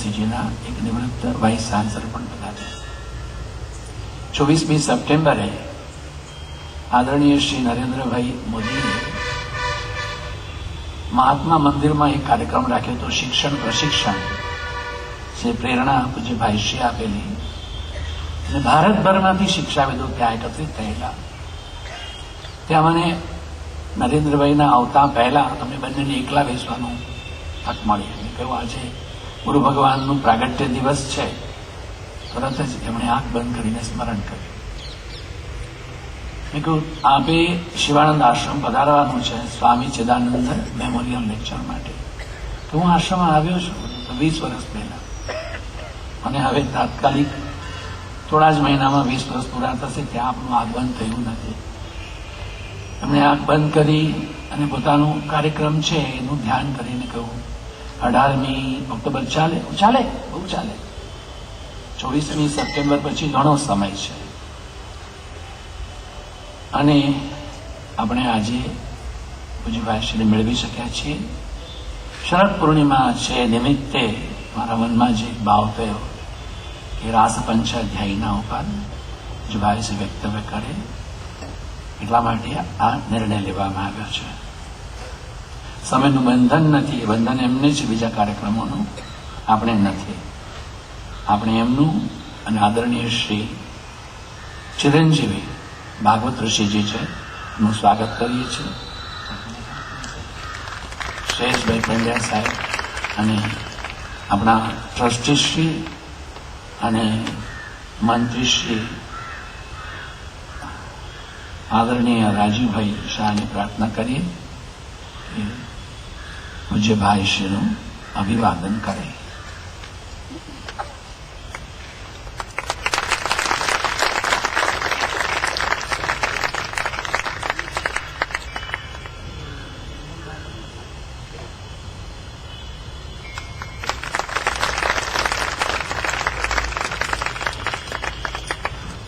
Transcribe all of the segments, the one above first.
યુનિવર્સિટીના એક નિવૃત્ત વાઇસ ચાન્સલર પણ પધાર્યા. 24મી સપ્ટેમ્બરે આદરણીય શ્રી નરેન્દ્રભાઈ મોદીએ મહાત્મા મંદિરમાં એક કાર્યક્રમ રાખ્યો હતો, શિક્ષણ પ્રશિક્ષણ, જે પ્રેરણા પૂજ્ય ભાઈશ્રી આપેલી, અને ભારતભરમાંથી શિક્ષાવિદો ત્યાં એકત્રિત થયેલા. ત્યાં મને નરેન્દ્રભાઈના આવતા પહેલા અમે બંનેને એકલા બેસવાનું તક મળી. અને કહ્યું, આજે ગુરુ ભગવાનનું પ્રાગટ્ય દિવસ છે. તરત જ એમણે આંખ બંધ કરીને સ્મરણ કર્યું. મેં કહ્યું, આપે શિવાનંદ આશ્રમ પધારવાનું છે સ્વામી ચિદાનંદ મેમોરિયલ લેક્ચર માટે. તો હું આશ્રમમાં આવ્યો છું 20 વર્ષ પહેલા, અને હવે તાત્કાલિક થોડા જ મહિનામાં 20 વર્ષ પૂરા થશે. ત્યાં આપણું આગમન થયું નથી. એમણે આંખ બંધ કરી અને પોતાનું કાર્યક્રમ છે એનું ધ્યાન કરીને કહ્યું, 18મી ઓક્ટોબર ચાલે? ચાલે, બહુ ચાલે. 24મી સપ્ટેમ્બર પછી ઘણો સમય છે, અને આપણે આજે પૂજ્યભાઈશ્રીને મેળવી શક્યા છીએ. શરદ પૂર્ણિમા છે નિમિત્તે મારા મનમાં જે ભાવ થયો કે રાસપંચ અધ્યાયના ઉપર પૂજ્યભાઈ વ્યક્તવ્ય કરે, એટલા માટે આ નિર્ણય લેવામાં આવ્યો છે. સમયનું બંધન નથી, બંધન એમને જ બીજા કાર્યક્રમોનું આપણે નથી. આપણે એમનું અને આદરણીય શ્રી ચિરંજીવી ભાગવત ઋષિજી છે એનું સ્વાગત કરીએ છીએ. શ્રેષ્ઠભાઈ પંડ્યા સાહેબ અને આપણા ટ્રસ્ટીશ્રી અને મંત્રીશ્રી આદરણીય રાજીવભાઈ શાહને પ્રાર્થના કરીએ કે પૂજ્ય ભાઈશ્રીનું અભિવાદન કરે.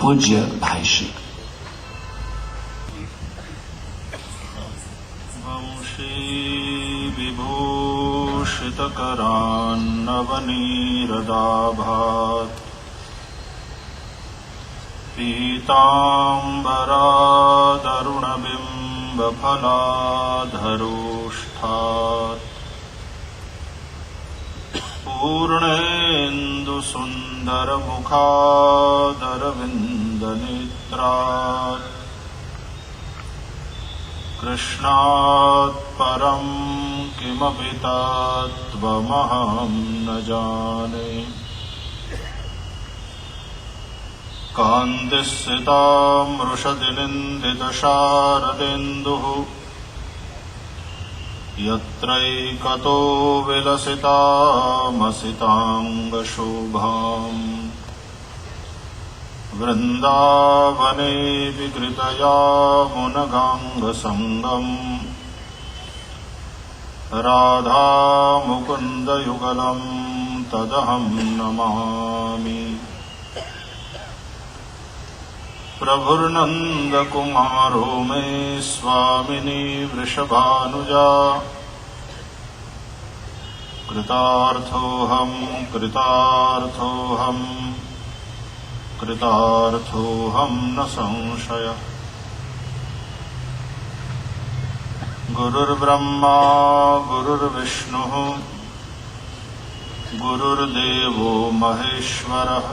પૂજ્ય ભાઈશ્રી. વંશી વિભૂષિતકરાન્નવનીરદાભાત પીતાંબરાદરુણબિંબફલાધરોષ્ઠાત પૂર્ણેन्दુસુन्दरमुखादरविन्दनेत्रात् कृष्णात् परं किमपि तत्त्वमहं न जाने. कान्तिस्थितामृषदिनिन्दितशारदेन्दुः यत्रैकतो विलसितामसिताङ्गशोभाम् वृन्दावने विकृतयामुनगाङ्गसङ्गम् राधामुकुन्दयुगलं तदहं नमामि. प्रभुर्नन्दकुमारो मे स्वामिनी वृषभानुजा कृतार्थोऽहं कृतार्थोऽहं कृतार्थोऽहं न संशयः. गुरुर्ब्रह्मा गुरुर्विष्णुः गुरुर्देवो महेश्वरः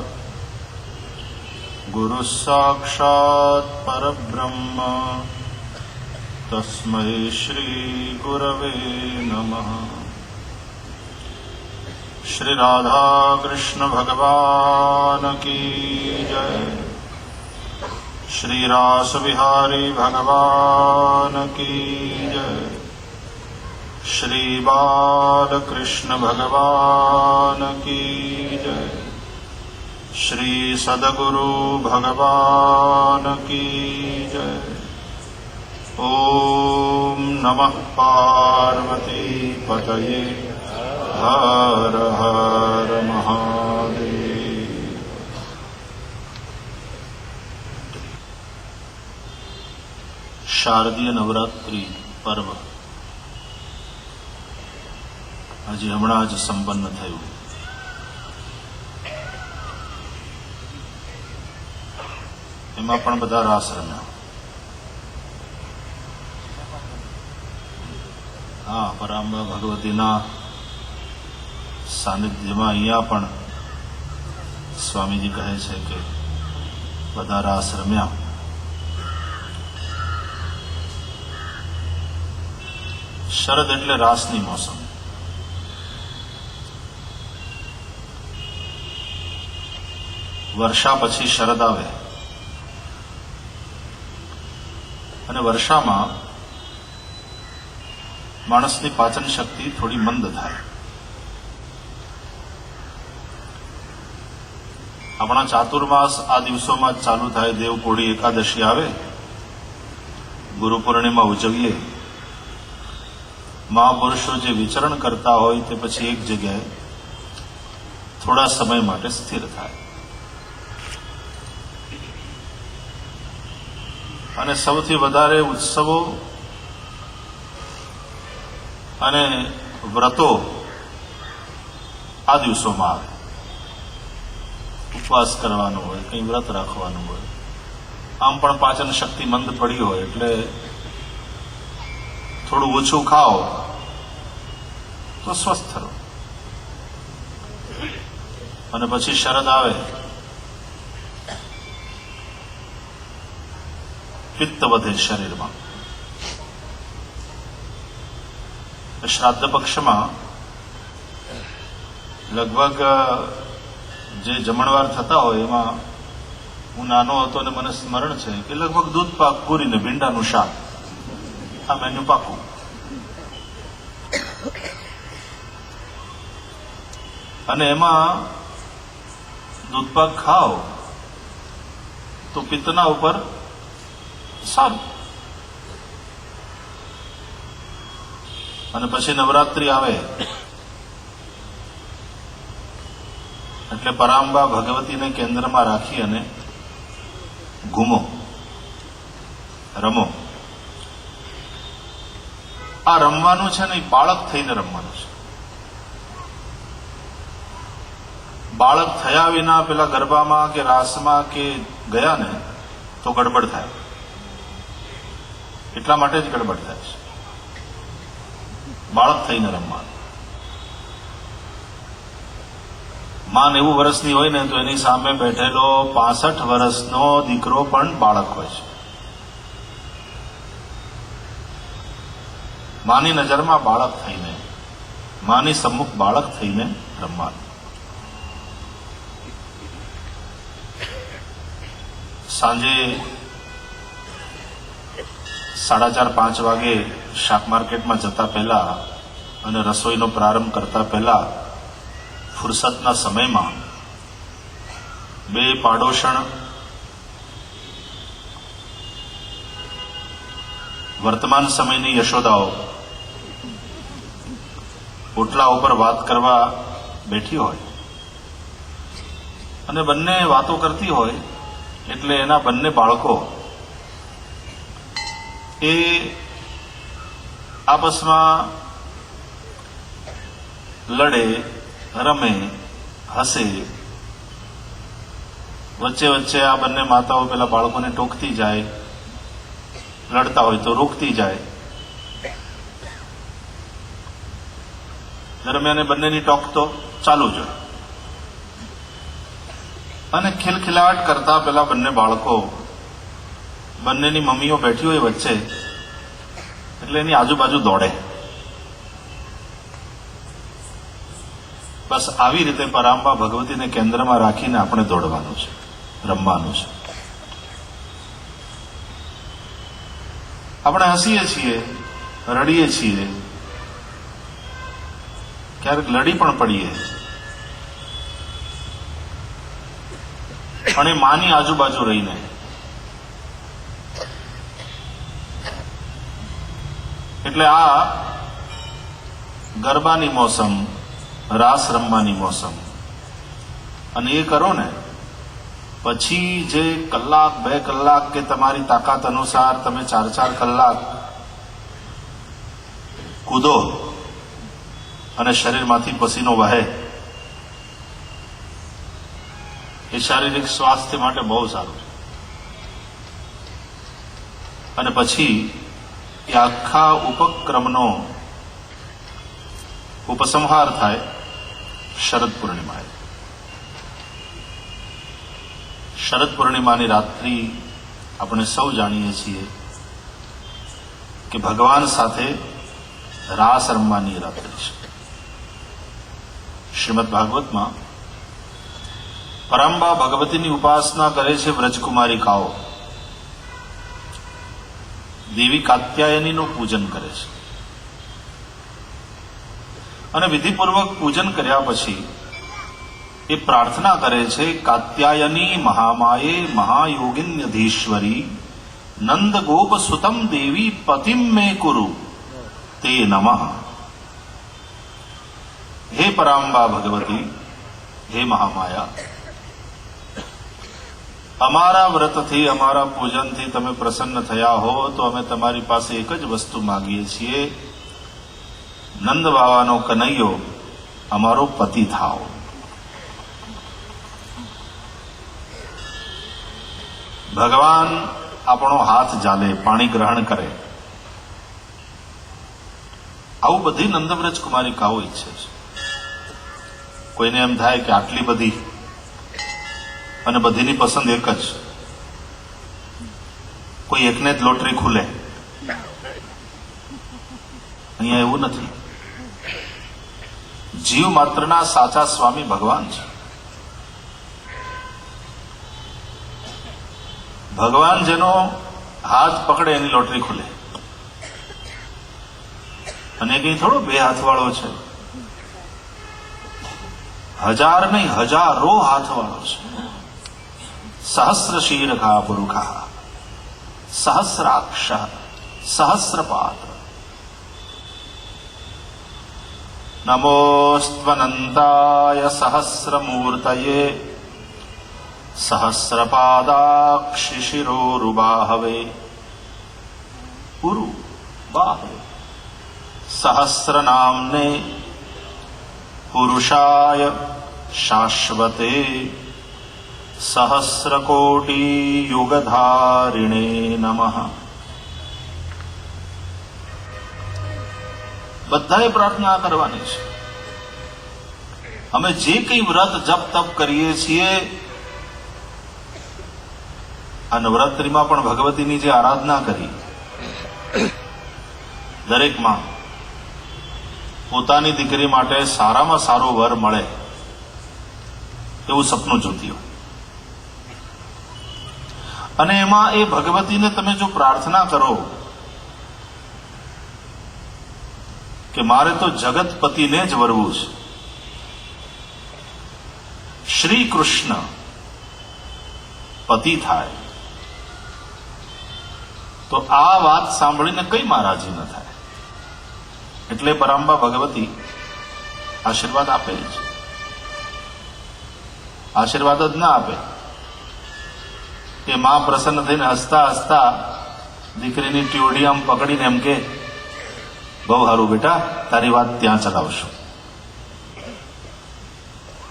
गुरुः साक्षात् परब्रह्म तस्मै श्रीगुरवे नमः. श्री राधा कृष्ण भगवान की जय. श्री रास बिहारी भगवान की जय. श्री बालकृष्ण भगवान की जय. श्री सद्गुरु भगवान की जय. ओम नमः पार्वती पतये हर हर महादेव. શારદીય નવરાત્રિ પર્વ આજે હમણાં જ સંપન્ન થયું. એમાં પણ બધા રાસ રમ્યા. હા, પરાંબા ભગવતીના સાનિધ્યમાં અહીંયા પણ સ્વામીજી કહે છે કે બધા રાસ રમ્યા. શરદ એટલે રાસની મોસમ. વર્ષા પછી શરદ આવે અને વર્ષામાં માણસની પાચન શક્તિ થોડી મંદ થાય. આપણા ચાતુર્માસ આ દિવસોમાં જ ચાલુ થાય. દેવપોળી એકાદશી આવે, ગુરુ પૂર્ણિમા ઉજવીએ. મહાપુરુષો જે વિચરણ કરતા હોય તે પછી એક જગ્યાએ થોડા સમય માટે સ્થિર થાય અને સૌથી વધારે ઉત્સવો અને વ્રતો આ દિવસોમાં આવે. ઉપવાસ કરવાનો હોય, કંઈ વ્રત રાખવાનું હોય. આમ પણ પાચન શક્તિ મંદ પડી હોય એટલે થોડું ઓછું ખાઓ તો સ્વસ્થ રહો. અને પછી શરદ આવે, પિત્ત વધે શરીરમાં. શ્રાદ્ધ પક્ષમાં લગભગ જે જમણવાર થતા હોય એમાં હું નાનો હતો અને મને સ્મરણ છે કે લગભગ દૂધ પાક પૂરીને ભીંડાનું શાક, આ મેન્યુ પાકું. અને એમાં દૂધપાક ખાઓ તો પિત્તના ઉપર સારું. અને પછી નવરાત્રી આવે એટલે પરાંબા ભગવતીને કેન્દ્રમાં રાખી અને ઘૂમો, રમો. આ રમવાનું છે ને એ બાળક થઈને રમવાનું છે. બાળક થયા વિના પેલા ગરબામાં કે રાસમાં કે ગયા ને તો ગડબડ થાય. એટલા માટે જ ગડબડ થાય છે. બાળક થઈને રમવાનું. માં 90 વર્ષની હોય ને તો એની સામે બેઠેલો 65 વર્ષનો દીકરો પણ બાળક હોય છે. માની નજરમાં બાળક થઈને, માની સમ્મુખ બાળક થઈને રમવાનું. સાંજે 4:30-5 વાગે શાક માર્કેટમાં જતા પહેલા અને રસોઈનો પ્રારંભ કરતા પહેલા ફુરસતના સમયમાં 2 પાડોશણ વર્તમાન સમયની યશોદાઓ ઓટલા ઉપર વાત કરવા બેઠી હોય અને બંને વાતો કરતી હોય એટલે એના બંને બાળકો એ આપસમાં લડે, રમે, હસે. વચ્ચે વચ્ચે આ બંને માતાઓ પેલા બાળકોને ટોકતી જાય, લડતા હોય તો રોકતી જાય. દરમિયાન બંનેની ટોક તો ચાલુ જ હોય. અને ખિલખિલાટ કરતા પેલા બંને બાળકો, બંનેની મમ્મીઓ બેઠી હોય વચ્ચે એટલે એની આજુબાજુ દોડે. બસ આવી રીતે પરાંબા ભગવતીને કેન્દ્રમાં રાખીને આપણે દોડવાનું છે, રમવાનું છે. આપણે હસીએ છીએ, રડીએ છીએ, ક્યારેક લડી પણ પડીએ, પણ એ માની આજુબાજુ રહીને. એટલે આ ગરબાની મોસમ, રાસ રમવાની મોસમ. અને એ કરો ને પછી જે 1-2 કલાક કે તમારી તાકાત અનુસાર તમે 4-4 કલાક કૂદો અને શરીરમાંથી પસીનો વહે, એ શારીરિક સ્વાસ્થ્ય માટે બહુ સારું છે. અને પછી એ આખા ઉપક્રમનો ઉપસંહાર થાય શરદ પૂર્ણિમાએ. શરદ પૂર્ણિમાની રાત્રિ આપણે સૌ જાણીએ છીએ કે ભગવાન સાથે રાસ રમવાની રાત્રિ છે. શ્રીમદ ભાગવતમાં પરાંબા ભગવતીની ઉપાસના કરે છે વ્રજકુમારિકાઓ. દેવી કાત્યાયનીનું પૂજન કરે છે અને વિધિપૂર્વક પૂજન કર્યા પછી એ પ્રાર્થના કરે છે, કાત્યાયની મહામાયે મહાયોગિન્યધીશ્વરી નંદ ગોપ સુતમ દેવી પતિમ મે કુરુ તે નમઃ. હે પરાંબા ભગવતી, હે મહામાયા, અમારા વ્રતથી અમારા પૂજનથી તમે પ્રસન્ન થયા હો તો અમે તમારી પાસે એક જ વસ્તુ માંગીએ છીએ, નંદ બાવાનો કનૈયો અમારો પતિ થાઓ. ભગવાન આપણો હાથ ઝાલે, પાણી ગ્રહણ કરે, આવું બધી નંદવ્રજ કુમારિકાઓ ઈચ્છે છે. કોઈને એમ થાય કે આટલી બધી અને બધીની પસંદ એક જ, કોઈ એકને જ લોટરી ખુલે. અહીંયા એવું નથી. જીવ માત્રના સાચા સ્વામી ભગવાન છે. ભગવાન જેનો હાથ પકડે એની લોટરી ખુલે. અને કઈ થોડો બે હાથવાળો છે, હજાર નહીં હજારો હાથવાળો છે. સહસ્ર શીર્ઘા પુરુષા સહસ્રાક્ષ સહસ્રપાદ નમોસ્ત્વનંતાય સહસ્રમૂર્તયે સહસ્રપાદાક્ષિ શિરોરુબાહવે પુરુ બાહવે સહસ્રનામ્ને પુરુષાય શાશ્વતે સહસ્રકોટી યુગધારિણે નમઃ. બધાએ પ્રાર્થના કરવાની છે. અમે જે કંઈ વ્રત જપ તપ કરીએ છીએ, આ નવરાત્રિમાં પણ ભગવતીની જે આરાધના કરી, દરેક માં પોતાની દીકરી માટે સારામાં સારો વર મળે એવું સપનું જોતી હોય. અને એમાં એ ભગવતીને તમે જો પ્રાર્થના કરો કે મારે તો જગતપતિને જ વરવું છે, શ્રી કૃષ્ણ પતિ થાય, તો આ વાત સાંભળીને કઈ મહારાજી ન થાય. એટલે પરાંબા ભગવતી આશીર્વાદ આપે છે. આશીર્વાદ જ ના આપે કે માં પ્રસન્ન થઈને હસતા હસતા દીકરીની ટ્યુડી આમ પકડીને એમ કે બહુ સારું બેટા, તારી વાત ત્યાં ચલાવશું.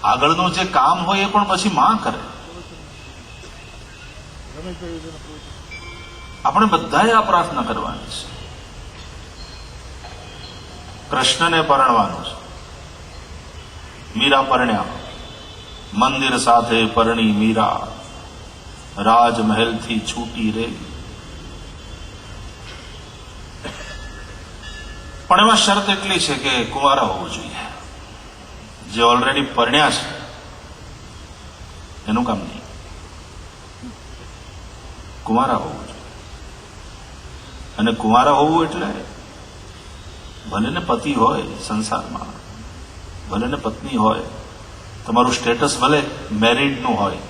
આગળનું જે કામ હોય એ પણ પછી માં કરે. આપણે બધાએ આ પ્રાર્થના કરવાની છે. કૃષ્ણને પરણવાનું છે. મીરા પરણ્યા, મંદિર સાથે પરણી મીરા, રાજમહેલથી છૂટી રે. પણ એમાં શરત એટલી છે કે કુંવારા હોવું જોઈએ. જે ઓલરેડી પરણ્યા છે એનું કામ નહીં, કુંવારા હોવું જોઈએ. અને કુંવારા હોવું એટલે ભલે ને પતિ હોય સંસારમાં, ભલે ને પત્ની હોય, તમારું સ્ટેટસ ભલે મેરિડનું હોય,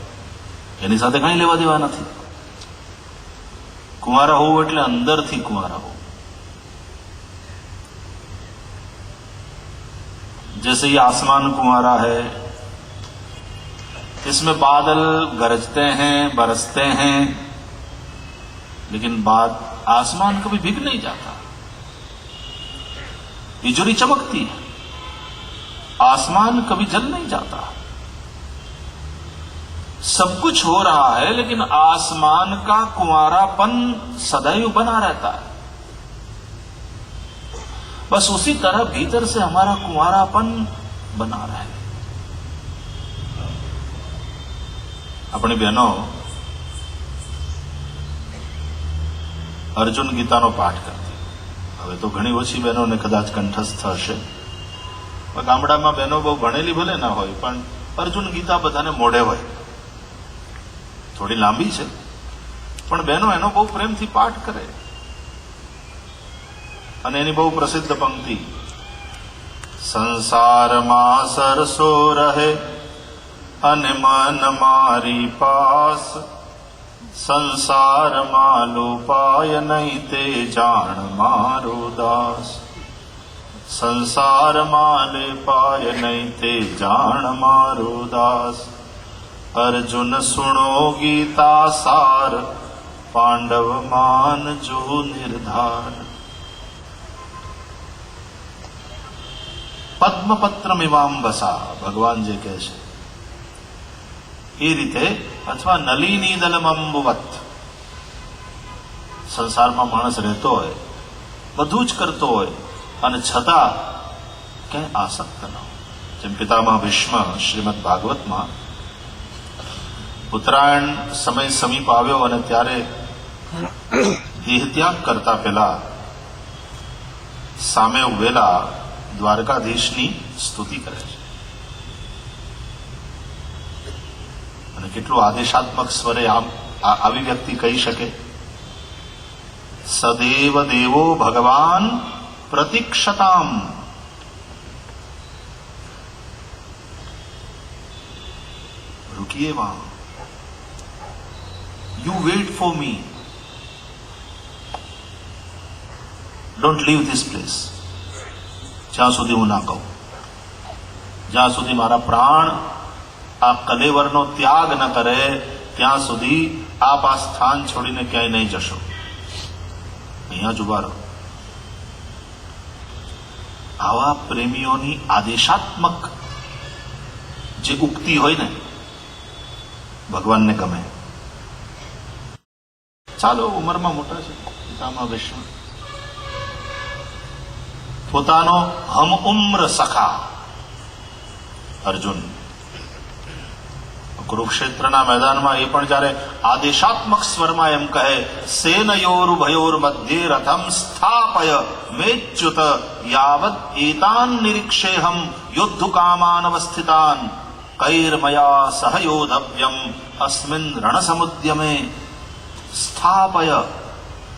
એની સાથે કંઈ લેવા દેવા નથી. કુંવારા હોવું એટલે અંદરથી કુંવારા હોવું. जैसे ये आसमान कुंवारा है, इसमें बादल गरजते हैं, बरसते हैं, लेकिन बाद आसमान कभी भीग नहीं जाता. बिजली चमकती है, आसमान कभी जल नहीं जाता. सब कुछ हो रहा है लेकिन आसमान का कुंवारापन सदैव बना रहता है। बस उसी तरह भीतर से हमारा कुंवारापन बना रहे। अपनी बहनों અર્જુન ગીતાનો પાઠ કરતી. હવે તો ઘણી ઓછી બહેનોને કદાચ કંઠસ્થ હશે. ગામડામાં બહેનો બહુ ભણેલી ભલે ના હોય, પણ અર્જુન ગીતા બધાને મોઢે હોય. થોડી લાંબી છે, પણ બહેનો એનો બહુ પ્રેમથી પાઠ કરે. અને એની બહુ પ્રસિદ્ધ પંક્તિ, સંસારમાં સરસો રહે અને મન મારી પાસ, સંસારમાં લોપાય નહીં તે જાણ મારો દાસ, સંસારમાં લેપાય નહીં તે જાણ મારો દાસ, અર્જુન સુણો ગીતા સાર, પાંડવ માન જો નિર્ધાર. પદ્મપત્રમિવાંબસા ભગવાન જે કહે છે એ રીતે, અથવા નલિનીદલમંબુવત. સંસારમાં માણસ રહેતો હોય, બધું જ કરતો હોય, અને છતાં ક્યાંય આસક્ત ન હોય. જેમ પિતામહ ભીષ્મ શ્રીમદ ભાગવતમાં ઉત્તરાયણ સમય સમીપ આવ્યો અને ત્યારે દેહત્યાગ કરતા પહેલા સામે ઉભેલા દ્વારકાધીશની સ્તુતિ કરે છે. અને કેટલું આદેશાત્મક સ્વરે આવી વ્યક્તિ કહી શકે, સદેવ દેવો ભગવાન પ્રતીક્ષતામ. રૂકીએ વહાં, you wait for me, don't leave this place. જ્યાં સુધી હું ના કહું, જ્યાં સુધી મારા પ્રાણ આ કલેવરનો ત્યાગ ન કરે, ત્યાં સુધી આપ આ સ્થાન છોડીને ક્યાંય નહીં જશો. અહીંયા જ ઉભા રહો. આવા પ્રેમીઓની આદેશાત્મક જે ઉક્તિ હોય ને, ભગવાનને ગમે. ચાલો, ઉંમરમાં મોટા છે પિતામહ ભીષ્મ, પોતાનો હમ ઉમ્ર સખા અર્જુન કુરુક્ષેત્રના મેદાનમાં એ પણ જયારે આદેશાત્મક સ્વરમાં એમ કહે, સેનયોરુભયોર મધ્યે રથમ સ્થાપય મેચ્યુત યાવદ એતાન નિરીક્ષેહમ યોદ્ધુકામાન અવસ્થિતાન કૈર્મયા સહયોધવ્યમ અસ્મિન રણસમુદ્યમે. સ્થાપય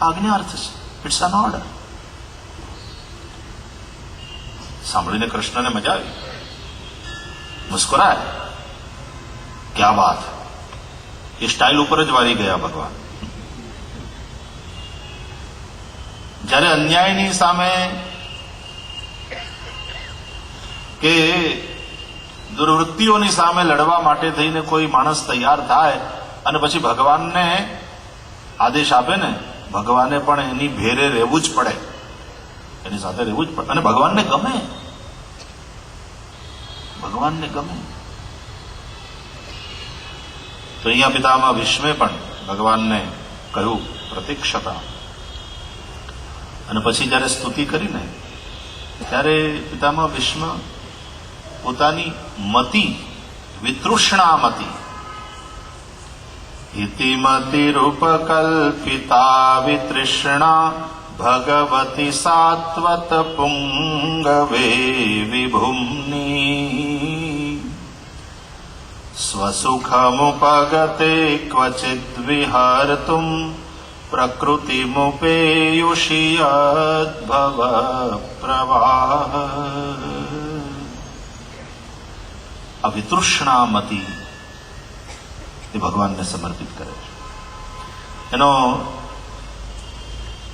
આજ્ઞાર્થ છે, ઇટ્સ એન ઓર્ડર. સાંભળીને કૃષ્ણને મજા આવી, મુસ્કુરાય. ક્યા વાત! એ સ્ટાઇલ ઉપર જ વારી ગયા ભગવાન. જ્યારે અન્યાયની સામે કે દુર્વૃત્તિઓની સામે લડવા માટે થઈને કોઈ માણસ તૈયાર થાય અને પછી ભગવાનને આદેશ આપે ને, ભગવાને પણ એની ભેરે રહેવું જ પડે, એની સાથે રહેવું જ પડે. અને ભગવાનને ગમે, ભગવાનને ગમે. તો અહીંયા પિતામહ ભીષ્મે પણ ભગવાનને કહ્યું પ્રતીક્ષતા. અને પછી જયારે સ્તુતિ કરીને, ત્યારે પિતામહ ભીષ્મ પોતાની મતિ, વિતૃષ્ણામતિ, ઇતિમતિરૂપકલ્પિતા વિતૃષ્ણા ભગવતી સાત્વત પુંગવે વિભુમ્ની, સ્વસુખમુપગતે ક્વચિદ વિહર્તુમ પ્રકૃતિમુપેયુષી યદ્ભવ પ્રવાહ. આ વિતૃષ્ણામતિ એ ભગવાનને સમર્પિત કરે છે. એનો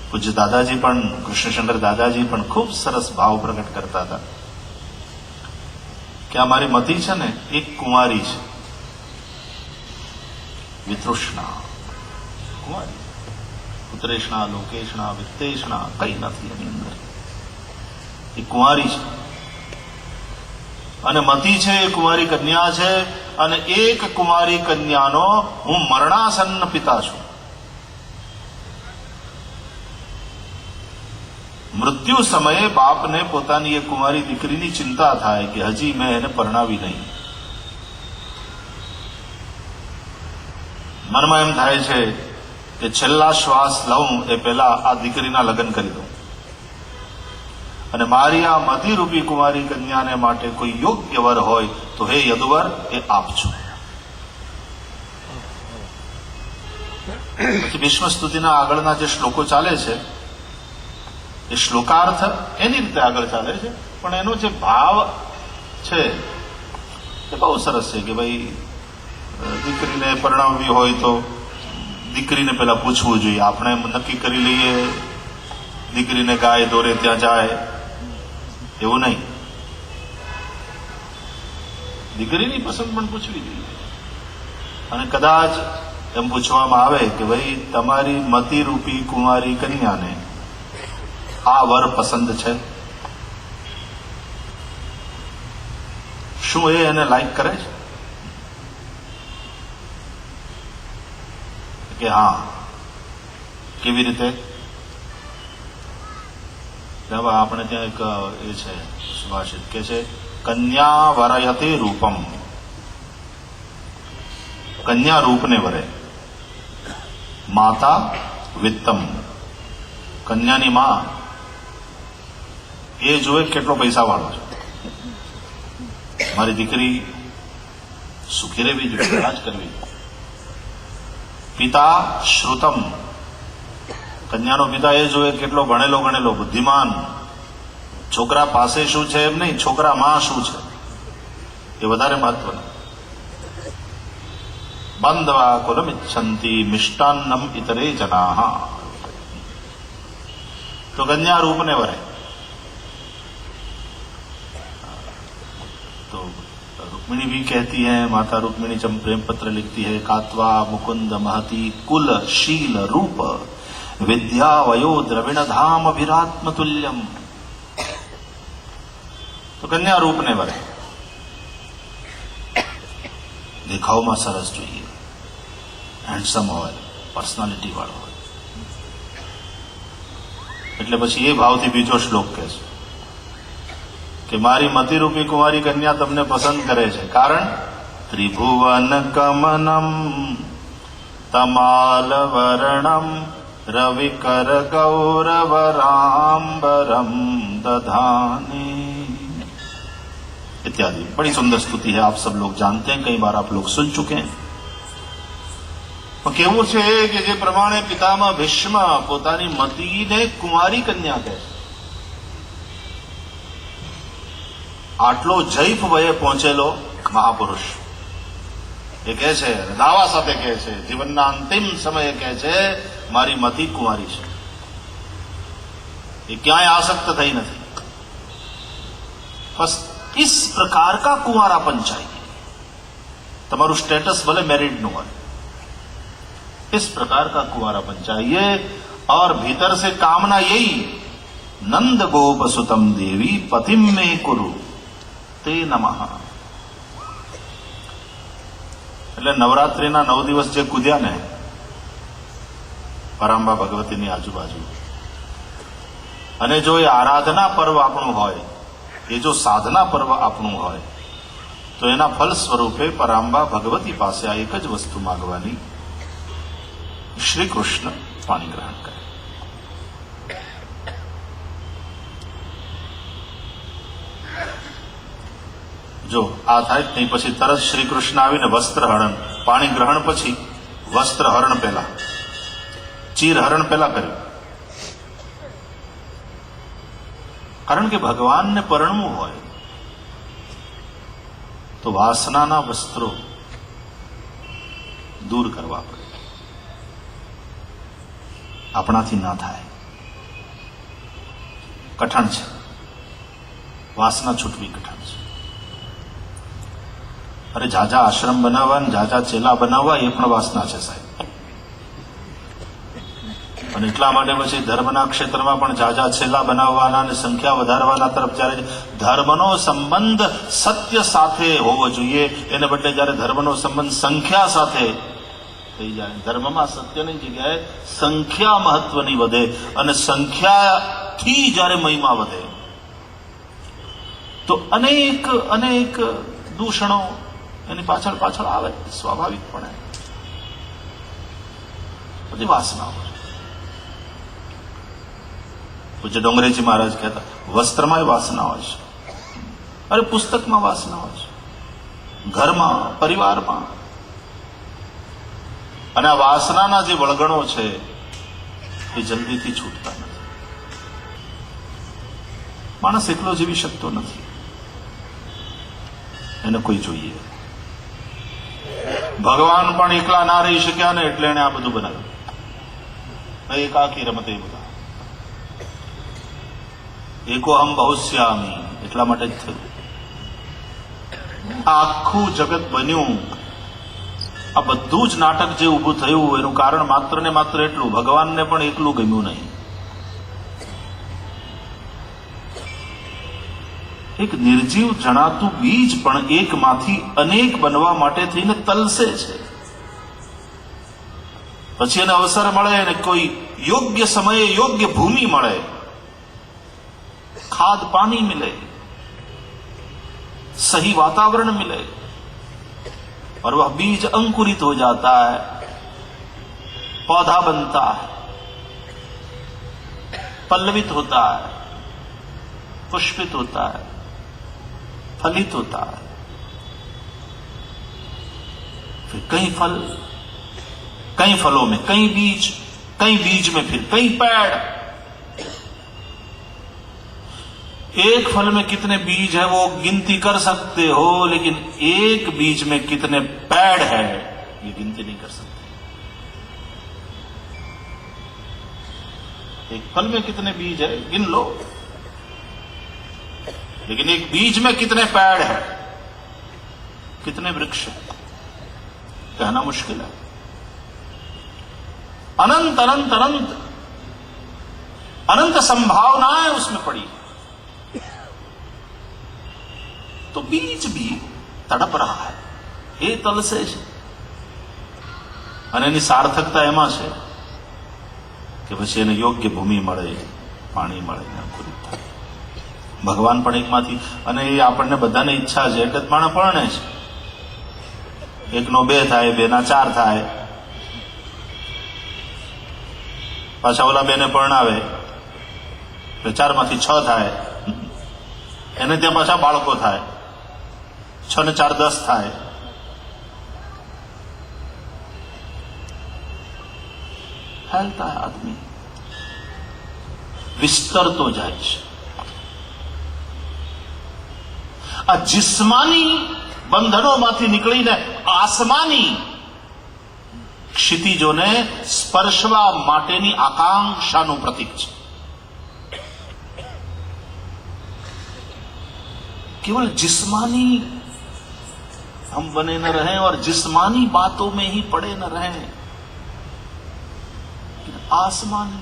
પૂજ્ય દાદાજી પણ, કૃષ્ણશંકર દાદાજી પણ ખૂબ સરસ ભાવ પ્રગટ કરતા હતા કે આ મારી મતિ છે ને, એક કુંવારી છે, વિતૃષ્ણા કુંવારી. પુત્રેષ્ણા, લોકેષ્ણા, વિત્તેષ્ણા કઈ નથી એની અંદર. એ કુંવારી છે. અને મતિ છે એ કુંવારી કન્યા છે, અને એક કુમારી કન્યાનો હું મરણાસન્ન પિતા છું. મૃત્યુ સમયે બાપને પોતાની એક કુમારી દીકરીની ચિંતા થાય કે હજી મેં એને પરણાવી નહીં. મનમાં એમ થાય છે કે છેલ્લા શ્વાસ લઉં એ પહેલા આ દીકરીના લગ્ન કરી દઉં અને મારી આ મતિરૂપી કુમારી કન્યાને માટે કોઈ યોગ્ય વર હોય તો હે યદુવર એ આપજો. પછી ભીષ્મ સ્તુતિના આગળના જે શ્લોકો ચાલે છે એ શ્લોકાર્થ એની રીતે આગળ ચાલે છે, પણ એનો જે ભાવ છે એ બહુ સરસ છે કે ભાઈ દીકરીને પરણાવવી હોય તો દીકરીને પેલા પૂછવું જોઈએ. આપણે નક્કી કરી લઈએ દીકરીને ગાય દોરે ત્યાં જાય એવું નહીં. દીકરીની પસંદ પણ પૂછવી જોઈએ. અને કદાચ એમ પૂછવામાં આવે કે ભાઈ તમારી મતિરૂપી કુમારી કન્યાને આ વર પસંદ છે, શું એ એને લાઈક કરે છે? કે હા. કેવી રીતે? આપણે ત્યાં એક એ છે સુભાષિત કે છે કન્યા વરયતે રૂપમ, કન્યા રૂપને વરે, માતા વિત્તમ, કન્યાની માં એ જોવે કેટલો પૈસા વાળો છે. મારી દીકરી સુખી રહેવી જોઈએ, રાજ કરવી. પિતા શ્રુતમ, કન્યાનો પિતા એ જોવે કેટલો ભણેલો ગણેલો બુદ્ધિમાન. છોકરા પાસે શું છે એમ નહીં, છોકરામાં શું છે એ વધારે મહત્વનું. બાંધવા કુલમિચ્છન્તિ મિષ્ટાન્નમ ઇતરે જનાહ, તો કન્યા રૂપને વરે. तो रुक्मिणी भी कहती है, माता रुक्मिणी जब प्रेम पत्र लिखती है, कात्वा मुकुंद महती कुल शील रूप विद्या वयो द्रविण धाम अभिरात्म तुल्यम, તો કન્યા રૂપને વરે. દેખાવમાં સરસ જોઈએ, હેન્ડસમ હોય, પર્સનાલિટી વાળો હોય. એટલે પછી એ ભાવથી બીજો શ્લોક કહે છે કે મારી મતિરૂપી કુમારી કન્યા તમને પસંદ કરે છે. કારણ ત્રિભુવન કમનમ તમાલ વર્ણમ રવિકર गौरवराम्बरम दधाने इत्यादि. बड़ी सुंदर स्तुति है, आप सब लोग जानते हैं, कई बार आप लोग सुन चुके हैं. કેવું છે કે જે પ્રમાણે પિતામહ ભીષ્મ પોતાની મતીને કુમારી કન્યા કહે છે, આટલો જૈફ વયે પહોંચેલો મહાપુરુષ એ કહે છે, દાવા સાથે કહે છે, જીવનના અંતિમ સમયે કહે છે મારી મતી કુંવારી છે. એ ક્યાંય આસક્ત થઈ નથી. બસ इस प्रकार का कुंवारापन चाहिए. તમારું સ્ટેટસ ભલે મેરિડ નું હોય, इस प्रकार का कुंवारापन चाहिए. और भीतर से कामना यही, नंद गोप सुतम देवी पतिम में कुरु ते नमः. એટલે નવરાત્રિના 9 દિવસ જે કૂદ્યા ને પરાંબા ભગવતીની આજુબાજુ, અને જો એ આરાધના પર્વ આપણું હોય, એ જો સાધના પર્વ આપણું હોય, તો એના ફલ સ્વરૂપે પરાંબા ભગવતી પાસે આ એક જ વસ્તુ માંગવાની, શ્રી કૃષ્ણ પાણી ગ્રહણ કરે. જો આ થાય નહીં પછી તરત શ્રી કૃષ્ણ આવીને વસ્ત્ર હરણ, પાણી ગ્રહણ પછી વસ્ત્ર હરણ પહેલા, ચીર હરણ પહેલા કર્યું. કારણ કે ભગવાનને પરણવું હોય તો વાસનાના વસ્ત્રો દૂર કરવા પડે. આપણાથી ના થાય, કઠણ છે. વાસના છૂટવી કઠણ છે. અરે જાજા આશ્રમ બનાવવા, જાજા ચેલા બનાવવા એ પણ વાસના છે સાહેબ. અને એટલા માટે પછી ધર્મના ક્ષેત્રમાં પણ ઝાઝા છેલ્લા બનાવવાના અને સંખ્યા વધારવાના તરફ જ્યારે ધર્મનો સંબંધ સત્ય સાથે હોવો જોઈએ, એને બદલે જ્યારે ધર્મનો સંબંધ સંખ્યા સાથે થઈ જાય, ધર્મમાં સત્યની જગ્યાએ સંખ્યા મહત્વની વધે અને સંખ્યાથી જ્યારે મહિમા વધે તો અનેક અનેક દૂષણો એની પાછળ પાછળ આવે, સ્વાભાવિકપણે બધી વાસનાઓ. પૂજ્ય ડોંગરેજી મહારાજ કહેતા, વસ્ત્રમાં વાસના હોય છે, અરે પુસ્તકમાં વાસના હોય છે, ઘરમાં, પરિવારમાં. અને આ વાસનાના જે વળગણો છે એ જલ્દીથી છૂટતા નથી. માણસ એકલો જીવી શકતો નથી, એને કોઈ જોઈએ. ભગવાન પણ એકલા ના રહી શક્યા ને એટલે એને આ બધું બનાવ્યું. એકાકી રમતે બધા, એકો હમ બહુશ્યામી, એટલા માટે જ થયું. આ આખું જગત બન્યું, આ બધું જ નાટક જે ઊભું થયું એનું કારણ માત્ર ને માત્ર એટલું, ભગવાનને પણ એકલું ગમ્યું નહીં. એક નિર્જીવ જણાતું બીજ પણ એકમાંથી અનેક બનવા માટે થઈને તલસે છે. પછી એને અવસર મળે અને કોઈ યોગ્ય સમયે યોગ્ય ભૂમિ મળે, खाद पानी मिले, सही वातावरण मिले और वह बीज अंकुरित हो जाता है, पौधा बनता है, पल्लवित होता है, पुष्पित होता है, फलित होता है, फिर कई फल, कई फलों में कई बीज में फिर कई पेड़. एक फल में कितने बीज है वो गिनती कर सकते हो, लेकिन एक बीज में कितने पेड़ है ये गिनती नहीं कर सकते. एक फल में कितने बीज है गिन लो, लेकिन एक बीज में कितने पेड़ है, कितने वृक्ष है, कहना मुश्किल है. अनंत अनंत अनंत अनंत संभावनाएं उसमें पड़ी, तो बीज भी तड़प रहा है, એ તલસે છે. અને એની સાર્થકતા એમાં છે કે પછી એને યોગ્ય ભૂમિ મળે, પાણી મળે, અંકુરિત થાય. ભગવાન પણ એકમાંથી, અને એ આપણને બધાને ઈચ્છા છે એટલે જ માણસ પરણે છે. 1નો 2 થાય, 2ના 4 થાય, પાછા ઓલા 2ને પરણાવે એટલે 4માંથી 6 થાય, એને ત્યાં પાછા બાળકો થાય, 6 ને 4 10 થાય. ફેલતા હૈ આદમી, વિસ્તરતો જાય છે. આ જિસ્માની બંધનોમાંથી નીકળીને આસમાની ક્ષિતિજોને સ્પર્શવા માટેની આકાંક્ષાનું પ્રતીક છે. केवल जिस्मानी हम बने न रहें और जिस्मानी बातों में ही पड़े न रहें, आसमानी.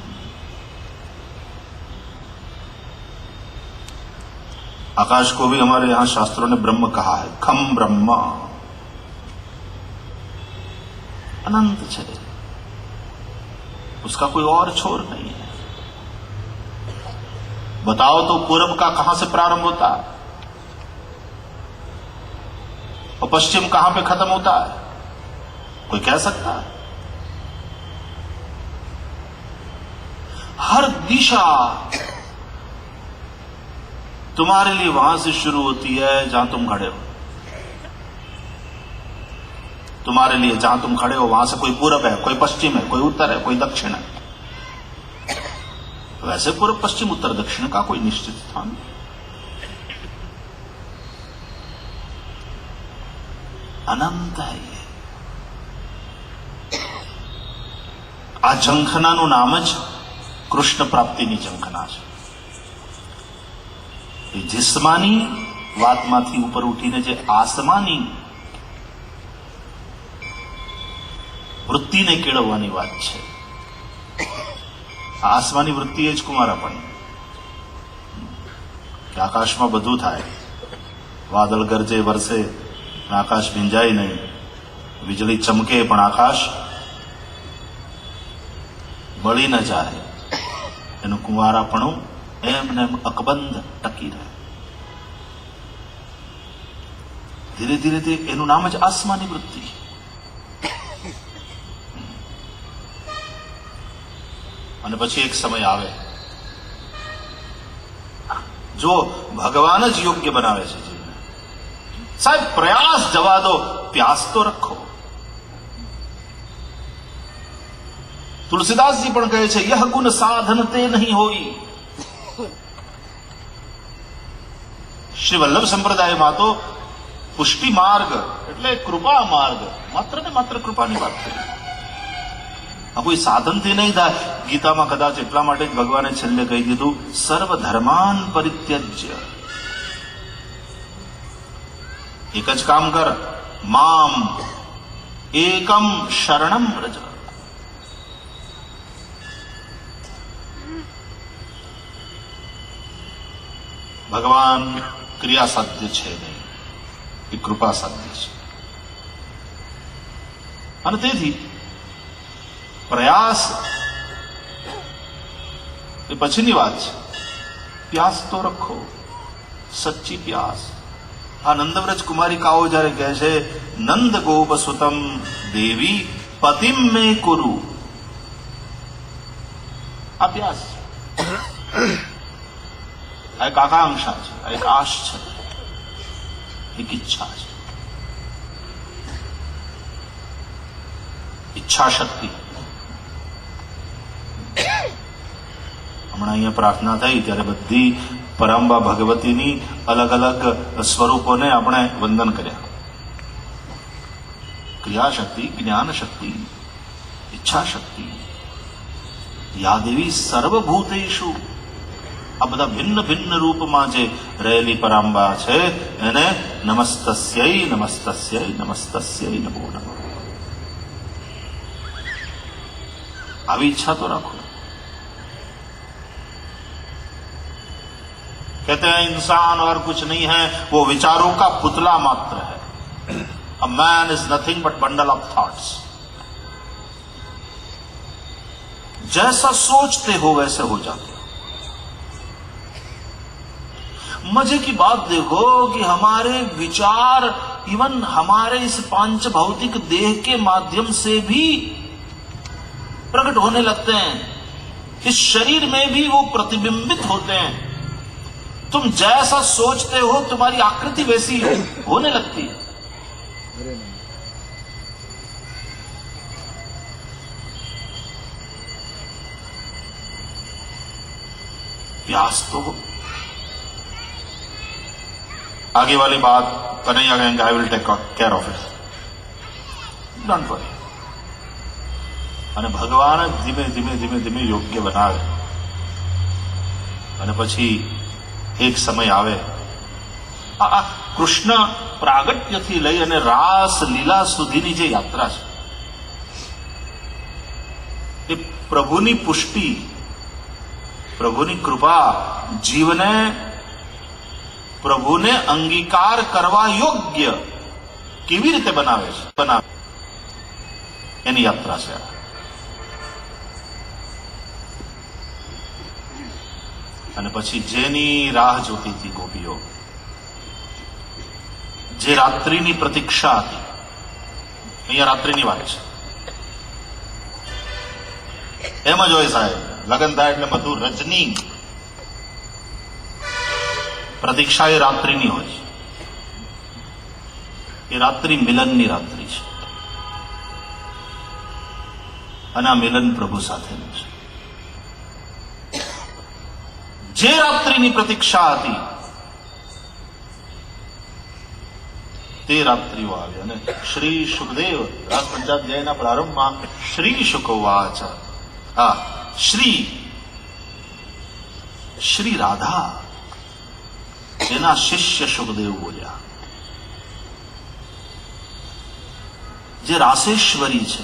आकाश को भी हमारे यहां शास्त्रों ने ब्रह्म कहा है, खम ब्रह्म, अनंत है, उसका कोई और छोर नहीं है. बताओ तो पूरब का कहां से प्रारंभ होता है और पश्चिम कहां पे खत्म होता है, कोई कह सकता है? हर दिशा तुम्हारे लिए वहां से शुरू होती है जहां तुम खड़े हो. तुम्हारे लिए जहां तुम खड़े हो वहां से कोई पूरब है, कोई पश्चिम है, कोई उत्तर है, कोई दक्षिण है. वैसे पूर्व पश्चिम उत्तर दक्षिण का कोई निश्चित स्थान नहीं. અનંત હૈ. આ ઝંખનાનું નામ જ કૃષ્ણ પ્રાપ્તિની ઝંખના છે. એ જિસ્માની વાતમાંથી ઉપર ઉઠીને જે આસમાની વૃત્તિને કેળવવાની વાત છે, આસમાની વૃત્તિ એ જ કુમારાપણ, કે આકાશમાં બધું થાય, વાદળ ગરજે વરસે પણ આકાશ ભીંજાય નહીં, વીજળી ચમકે પણ આકાશ બળી ન જાય, એનું કુંવારાપણું એમને એમ અકબંધ ટકી રહે. ધીરે ધીરે તે એનું નામ જ આસમાની વૃત્તિ. અને પછી એક સમય આવે, જો ભગવાન જ યોગ્ય બનાવે છે જીવને. સાહેબ પ્રયાસ જવા દો, પ્યાસ તો રખો. તુલસીદાસજી પણ કહે છે, યહ ગુણ સાધન તે નહીં હોય. શ્રી વલ્લભ સંપ્રદાયમાં તો પુષ્ટિ માર્ગ એટલે કૃપા માર્ગ, માત્ર ને માત્ર કૃપાની વાત કરી. આ કોઈ સાધનથી નહીં થાય. ગીતામાં કદાચ એટલા માટે જ ભગવાને છેલ્લે કહી દીધું, સર્વ ધર્માન પરિત્યજ્ય. એક જ કામ કર, મામ એકમ શરણમ વ્રજ. ભગવાન ક્રિયા સાધ્ય છે નહીં, એ કૃપા સાધ્ય છે. અને તેથી પ્રયાસ એ પછીની વાત છે. પ્યાસ તો રખો, સચ્ચી પ્યાસ. આ નંદવ્રજ કુમારિકાઓ જયારે કહે છે, નંદ ગોપ સુતમ દેવી પતિમ મે કુરુ, આ પ્યાસ છે, આ એક આકાંક્ષા છે, આ એક આશ છે, એક ઈચ્છા છે. ઈચ્છા શક્તિ. હમણાં અહીંયા પ્રાર્થના થઈ ત્યારે બધી પરંબા ભગવતીની અલગ અલગ સ્વરૂપોને આપણે વંદન કર્યા. ક્રિયાશક્તિ, જ્ઞાન શક્તિ, ઈચ્છા શક્તિ, યા દેવી સર્વભૂતેષુ. આ બધા ભિન્ન ભિન્ન રૂપમાં જે રહેલી પરાંબા છે એને નમસ્તસ્યૈ નમસ્તસ્યૈ નમસ્તસ્યૈ નમો નમઃ. આવી ઈચ્છા તો રાખો. कहते हैं इंसान और कुछ नहीं है, वो विचारों का पुतला मात्र है. A man is nothing but bundle of thoughts. जैसा सोचते हो वैसे हो जाते हो. मजे की बात देखो कि हमारे विचार इवन हमारे इस पांच भौतिक देह के माध्यम से भी प्रकट होने लगते हैं. इस शरीर में भी वो प्रतिबिंबित होते हैं. तुम जैसा सोचते हो तुम्हारी आकृति वैसी होने लगती है. प्यास तो हो. आगे वाली बात कन्हैया कहेंगे, I will take care of it, don't worry. અને ભગવાન ધીમે ધીમે ધીમે ધીમે યોગ્ય બનાવે. અને પછી એક સમય આવે, આ કૃષ્ણ પ્રાગટ્યથી લઈ અને રાસ લીલા સુધીની જે યાત્રા છે એ પ્રભુની પુષ્ટિ, પ્રભુની કૃપા જીવને પ્રભુને અંગીકાર કરવા યોગ્ય કેવી રીતે બનાવે એની યાત્રા છે. અને પછી જેની રાહ જોતી હતી ગોપીઓ, જે રાત્રિની પ્રતીક્ષા હતી, અહીંયા રાત્રિની વાત છે, એમ જ હોય સાહેબ. લગ્ન થાય એટલે બધું રજની પ્રતીક્ષા એ રાત્રિની હોય છે. એ રાત્રિ મિલનની રાત્રિ છે. અને આ મિલન પ્રભુ સાથેનું છે. જે રાત્રિની પ્રતીક્ષા હતી તે રાત્રિઓ આવી. અને શ્રી સુખદેવ રાસ પંચાધ્યાયના પ્રારંભમાં શ્રી શુકોવાચ, શ્રી રાધા એના શિષ્ય સુખદેવ બોલ્યા, જે રાસેશ્વરી છે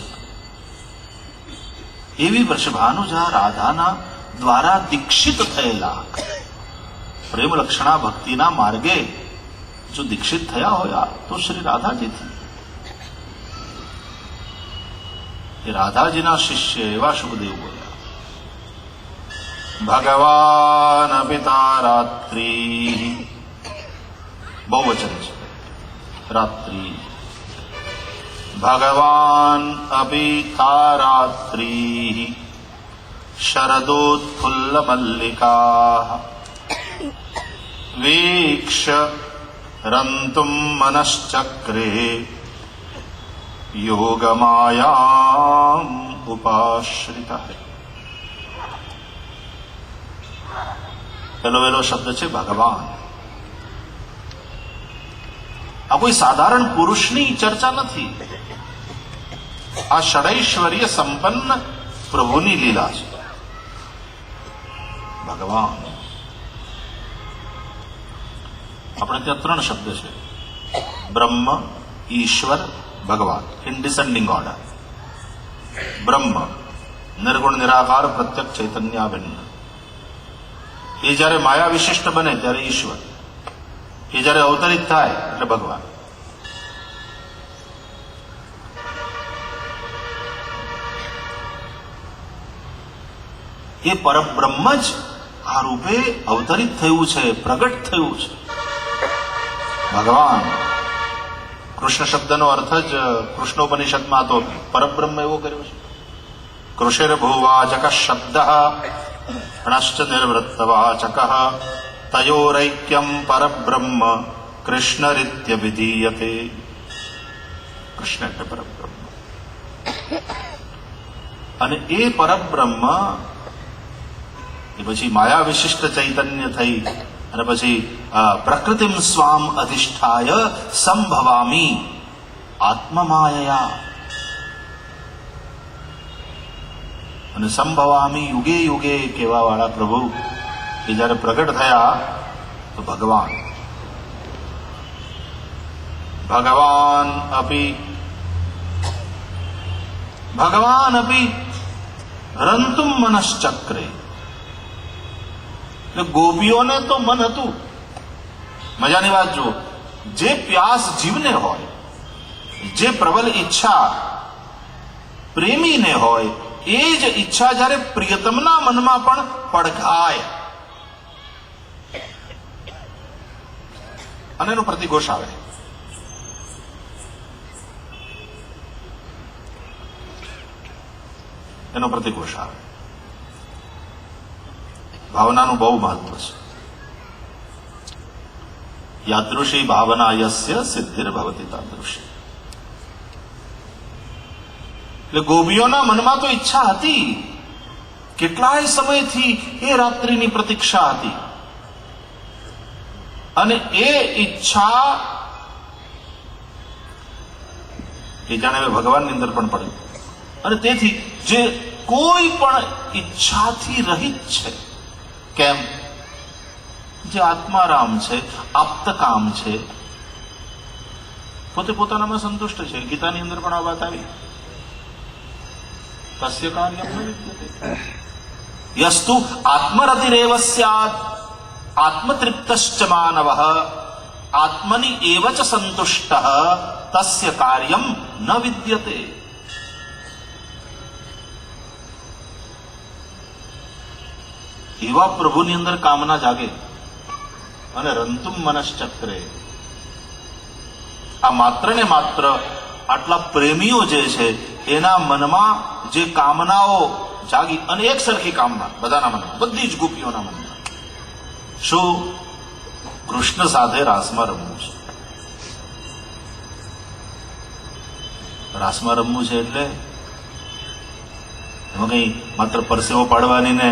એવી વૃષભાનુજા રાધાના દ્વારા દીક્ષિત થયેલા પ્રેમ લક્ષણા ભક્તિના માર્ગે જો દીક્ષિત થયા હોય તો શ્રી રાધાજીથી. એ રાધાજીના શિષ્ય એવા શુભદેવ બોલ્યા, ભગવાન પિતા રાત્રિ, બહુવચન છે, રાત્રિ. ભગવાન અપિતા રાત્રિ શરદોત્ફુલ્લ મલ્લિકા વીક્ષ રંતુમ મનશ્ચક્રે યોગમાયામ ઉપાશ્રિતા. પહેલો શબ્દ છે ભગવાન. આ કોઈ સાધારણ પુરુષની ચર્ચા નથી, આ ષડૈશ્વર્ય સંપન્ન પ્રભુની લીલા છે. ભગવાન. આપણે ત્યાં 3 શબ્દ છે, બ્રહ્મ, ઈશ્વર, ભગવાન, ઇન ડિસેન્ડિંગ ઓર્ડર. બ્રહ્મ નિર્ગુણ નિરાકાર પ્રત્યક્ષ ચૈતન્યાભિન્ન. એ જયારે માયા વિશિષ્ટ બને ત્યારે ઈશ્વર, એ જયારે અવતરિત થાય એટલે ભગવાન. એ પરબ્રહ્મ જ આ રૂપે અવતરિત થયું છે, પ્રગટ થયું છે. ભગવાન. કૃષ્ણ શબ્દનો અર્થ જ કૃષ્ણોપનિષદમાં તો પરબ્રહ્મ એવો કર્યો છે. કૃષિર ભૂવાચક શબ્દ ણશ્ચ નિર્વૃત્તવાચક તયોરૈક્યમ પરબ્રહ્મ કૃષ્ણરીત્યભિધીયતે. કૃષ્ણ એટલે પરબ્રહ્મ. અને એ પરબ્રહ્મ એ પછી માયા વિશિષ્ટ ચૈતન્ય થઈ અને પછી પ્રકૃતિમ સ્વામ અધિષ્ઠાય સંભવામી આત્મમાયયા. અને સંભવામી યુગે યુગે કહેવા વાળા પ્રભુ એ જયારે પ્રગટ થયા તો ભગવાન. ભગવાન અપી રંતુમ મનશ્ચક્રે. એટલે ગોપીઓને તો મન હતું. મજાની વાત જુઓ, જે પ્યાસ જીવને હોય, જે પ્રબલ ઈચ્છા પ્રેમીને હોય, એ જ ઈચ્છા જ્યારે પ્રિયતમના મનમાં પણ પડઘાય અને એનો પ્રતિઘોષ આવે. એનો પ્રતિઘોષ આવે. ભાવનાનું બહુ મહત્વ છે. યાદૃશી ભાવના યસ્ય સિદ્ધિર્ભવતિ તાદૃશી. એટલે ગોપીઓના મનમાં તો ઈચ્છા હતી, કેટલાય સમયથી એ રાત્રિની પ્રતીક્ષા હતી, અને એ ઈચ્છા એ જાણે ભગવાનની અંદર પણ પડી. અને તેથી જે કોઈ પણ ઈચ્છાથી રહિત છે, કેમ? જે આત્મારામ છે, આપ્તકામ છે, પોતે પોતાનામાં સંતુષ્ટ છે. ગીતાની અંદર પણ આ વાત આવી, તસ્ય કાર્યમ ન વિદ્યતે યસ્તુ આત્મરતિરેવ સ્યાत् આત્મતૃપ્તશ્ચ માનવઃ આત્મનિ એવ ચ સંતુષ્ટઃ તસ્ય કાર્યમ ન વિદ્યતે. એવા પ્રભુની અંદર કામના જાગે અને રંતુમ મનશ્ચક્રે. આ માત્ર ને માત્ર આટલા પ્રેમીઓ જે છે એના મનમાં જે કામનાઓ જાગી, અને એક સરખી કામના બધાના મનમાં, બધી જ ગોપીઓના મનમાં. શું? કૃષ્ણ સાથે રાસમાં રમવું છે. રાસમાં રમવું છે એટલે એમાં કઈ માત્ર પરસેવો પાડવાની ને